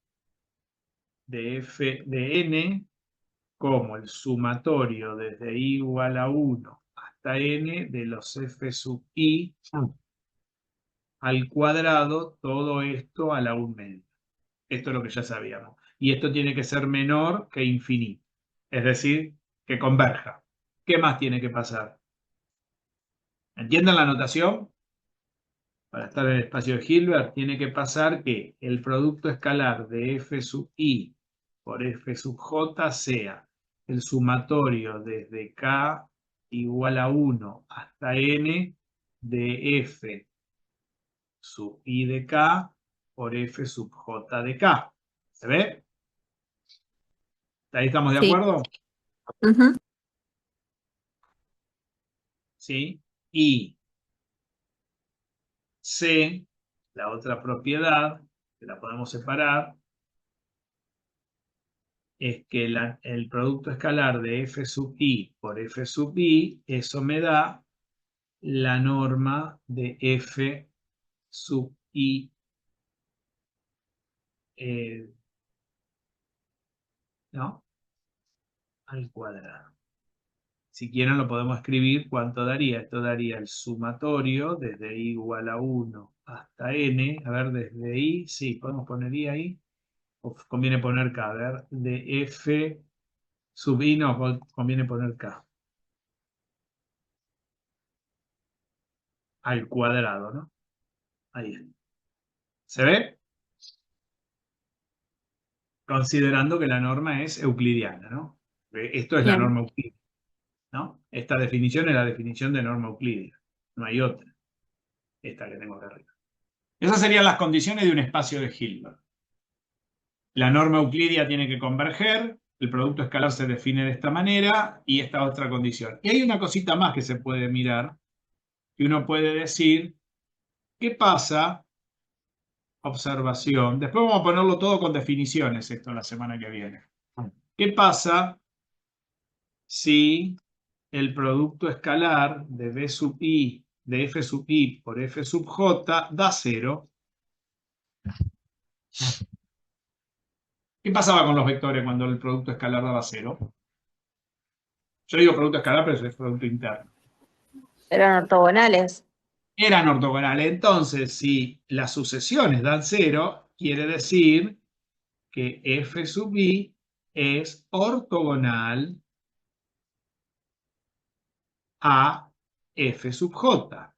de f de n como el sumatorio desde i igual a 1 hasta n de los f sub i al cuadrado, todo esto a la media. Esto es lo que ya sabíamos. Y esto tiene que ser menor que infinito. Es decir, que converja. ¿Qué más tiene que pasar? ¿Entienden la notación? Para estar en el espacio de Hilbert, tiene que pasar que el producto escalar de f sub i por f sub j sea el sumatorio desde k igual a 1 hasta n de f sub i de k por f sub j de k. ¿Se ve? ¿Ahí estamos de Sí. acuerdo? Ujú. ¿Sí? Y C, la otra propiedad, que la podemos separar, es que el producto escalar de f sub i por f sub i, eso me da la norma de f sub i, ¿no? Al cuadrado. Si quieren lo podemos escribir, ¿cuánto daría? Esto daría el sumatorio desde i igual a 1 hasta n. A ver, desde i, sí, podemos poner i ahí. O conviene poner k, a ver, de f sub i, no, conviene poner k. Al cuadrado, ¿no? Ahí está. ¿Se ve? Considerando que la norma es euclidiana, ¿no? Esto es la Bien. norma euclidiana, ¿no? Esta definición es la definición de norma euclidiana. No hay otra. Esta que tengo acá arriba. Esas serían las condiciones de un espacio de Hilbert. La norma euclidia tiene que converger, el producto escalar se define de esta manera y esta otra condición. Y hay una cosita más que se puede mirar, que uno puede decir, ¿qué pasa? Observación. Después vamos a ponerlo todo con definiciones esto la semana que viene. ¿Qué pasa si el producto escalar de B sub i, de f sub i por f sub j da 0? ¿Qué pasaba con los vectores cuando el producto escalar daba 0? Yo digo producto escalar, pero es producto interno. Eran ortogonales. Eran ortogonales. Entonces, si las sucesiones dan 0, quiere decir que f sub i es ortogonal a f sub j.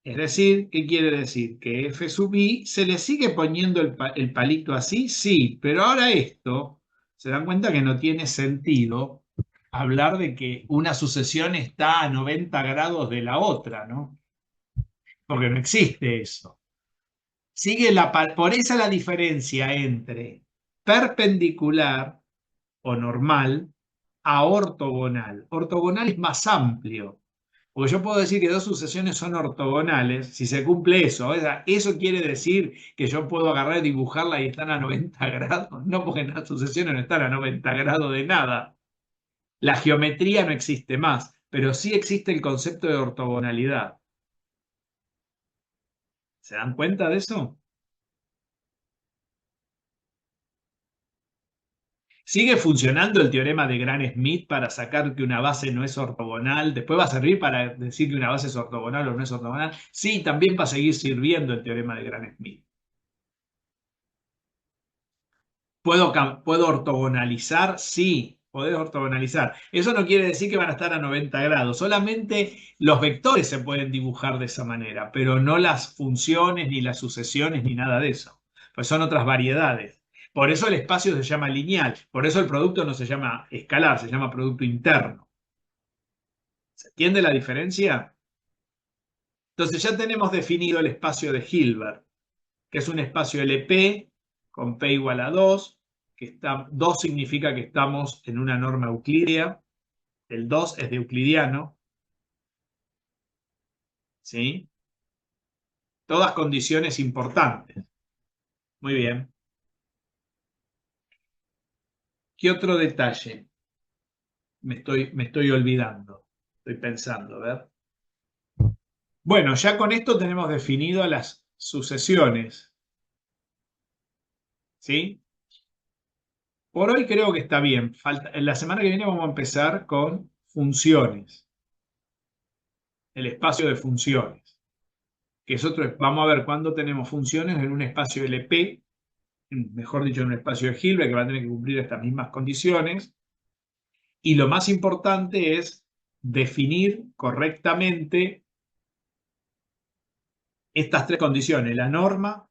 Es decir, ¿qué quiere decir? Que f sub i se le sigue poniendo el palito así, sí, pero ahora esto, se dan cuenta que no tiene sentido hablar de que una sucesión está a 90 grados de la otra, ¿no? Porque no existe eso. Por esa la diferencia entre perpendicular o normal a ortogonal. Ortogonal es más amplio. Porque yo puedo decir que dos sucesiones son ortogonales si se cumple eso. O sea, eso quiere decir que yo puedo agarrar y dibujarla y están a 90 grados. No, porque las sucesiones no están a 90 grados de nada. La geometría no existe más, pero sí existe el concepto de ortogonalidad. ¿Se dan cuenta de eso? Sigue funcionando el teorema de Gram-Schmidt para sacar que una base no es ortogonal. Después va a servir para decir que una base es ortogonal o no es ortogonal. Sí, también va a seguir sirviendo el teorema de Gram-Schmidt. ¿Puedo ortogonalizar? Sí, podés ortogonalizar. Eso no quiere decir que van a estar a 90 grados. Solamente los vectores se pueden dibujar de esa manera, pero no las funciones, ni las sucesiones, ni nada de eso. Pues son otras variedades. Por eso el espacio se llama lineal. Por eso el producto no se llama escalar, se llama producto interno. ¿Se entiende la diferencia? Entonces ya tenemos definido el espacio de Hilbert, que es un espacio LP con P igual a 2, que 2 significa que estamos en una norma euclídea, el 2 es de euclidiano, ¿sí? Todas condiciones importantes. Muy bien. ¿Qué otro detalle me estoy olvidando? Estoy pensando, a ver. Bueno, ya con esto tenemos definido las sucesiones, ¿sí? Por hoy creo que está bien. En la semana que viene vamos a empezar con funciones. El espacio de funciones. Que es otro. Vamos a ver cuándo tenemos funciones en un espacio LP, mejor dicho, en un espacio de Hilbert, que va a tener que cumplir estas mismas condiciones. Y lo más importante es definir correctamente estas tres condiciones: la norma,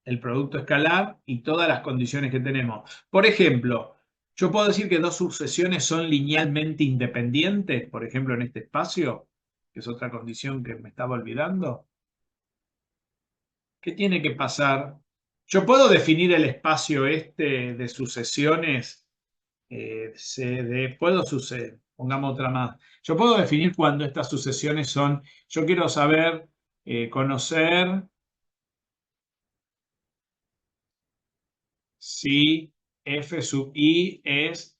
el producto escalar y todas las condiciones que tenemos. Por ejemplo, yo puedo decir que dos sucesiones son linealmente independientes, por ejemplo, en este espacio, que es otra condición que me estaba olvidando. ¿Qué tiene que pasar? Yo puedo definir el espacio este de sucesiones, puedo suceder, pongamos otra más. Yo puedo definir cuando estas sucesiones son, yo quiero saber, conocer si f sub i es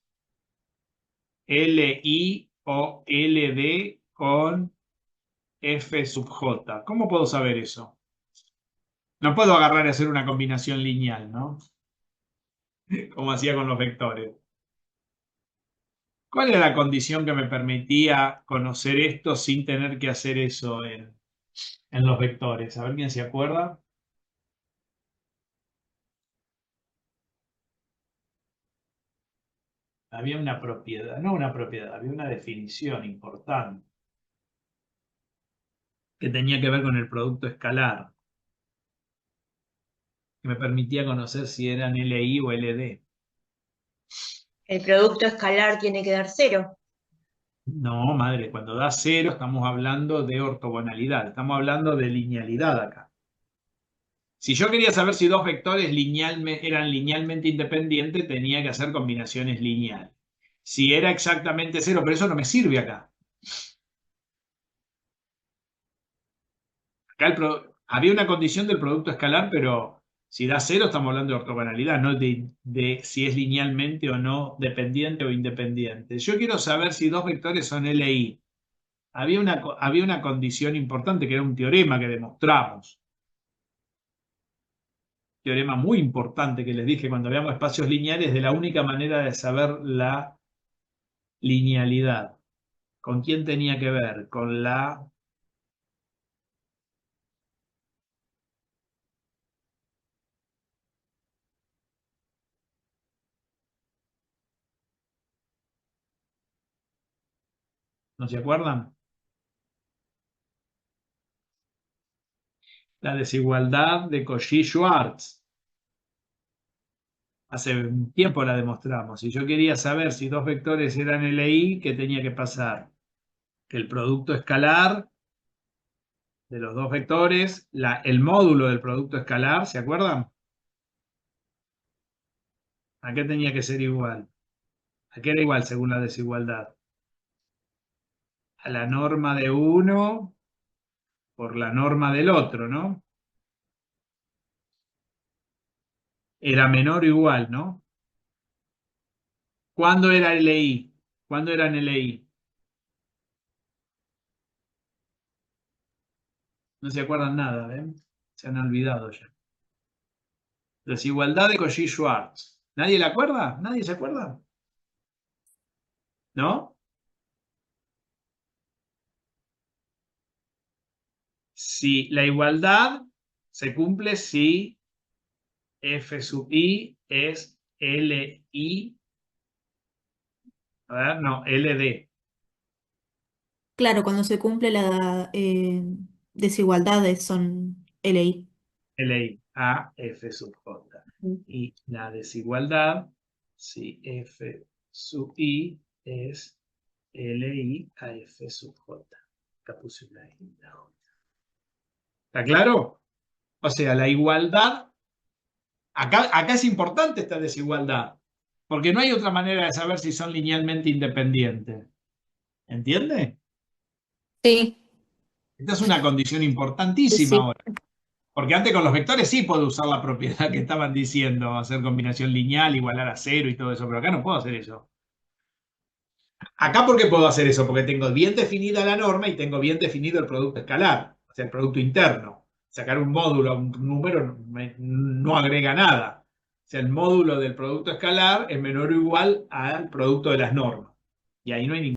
li o ld con f sub j. ¿Cómo puedo saber eso? No puedo agarrar y hacer una combinación lineal, ¿no? Como hacía con los vectores. ¿Cuál era la condición que me permitía conocer esto sin tener que hacer eso en los vectores? A ver quién se acuerda. Había una propiedad, no una propiedad, había una definición importante que tenía que ver con el producto escalar, que me permitía conocer si eran LI o LD. El producto escalar tiene que dar 0. No, madre, cuando da 0 estamos hablando de ortogonalidad, estamos hablando de linealidad acá. Si yo quería saber si dos vectores eran linealmente independientes, tenía que hacer combinaciones lineales. Si era exactamente 0, pero eso no me sirve acá. Acá había una condición del producto escalar, pero si da 0 estamos hablando de ortogonalidad, no de si es linealmente o no dependiente o independiente. Yo quiero saber si dos vectores son LI. Había una condición importante que era un teorema que demostramos. Teorema muy importante que les dije cuando veamos espacios lineales, de la única manera de saber la linealidad. ¿Con quién tenía que ver? Con la... ¿No se acuerdan? La desigualdad de Cauchy-Schwarz. Hace un tiempo la demostramos. Si yo quería saber si dos vectores eran LI, ¿qué tenía que pasar? Que el producto escalar de los dos vectores, el módulo del producto escalar, ¿se acuerdan? ¿A qué tenía que ser igual? ¿A qué era igual según la desigualdad? A la norma de uno por la norma del otro, ¿no? Era menor o igual, ¿no? ¿Cuándo era LI? ¿Cuándo eran LI? No se acuerdan nada, ¿ven? Se han olvidado ya. Desigualdad de Cauchy-Schwarz. ¿Nadie la acuerda? ¿Nadie se acuerda? ¿No? Si la igualdad se cumple si F sub I es LI, a ver, no, LD. Claro, cuando se cumple la desigualdades son LI. LI a F sub J. Y la desigualdad, si F sub I es LI a F sub J. Acá puse una I, una J. ¿Está claro? O sea, la igualdad, acá es importante esta desigualdad, porque no hay otra manera de saber si son linealmente independientes. ¿Entiende? Sí. Esta es una condición importantísima Sí, sí. ahora. Porque antes con los vectores sí puedo usar la propiedad que estaban diciendo, hacer combinación lineal, igualar a cero y todo eso, pero acá no puedo hacer eso. Acá, ¿por qué puedo hacer eso? Porque tengo bien definida la norma y tengo bien definido el producto escalar, o sea, el producto interno. Sacar un módulo a un número no agrega nada. O sea, el módulo del producto escalar es menor o igual al producto de las normas. Y ahí no hay ningún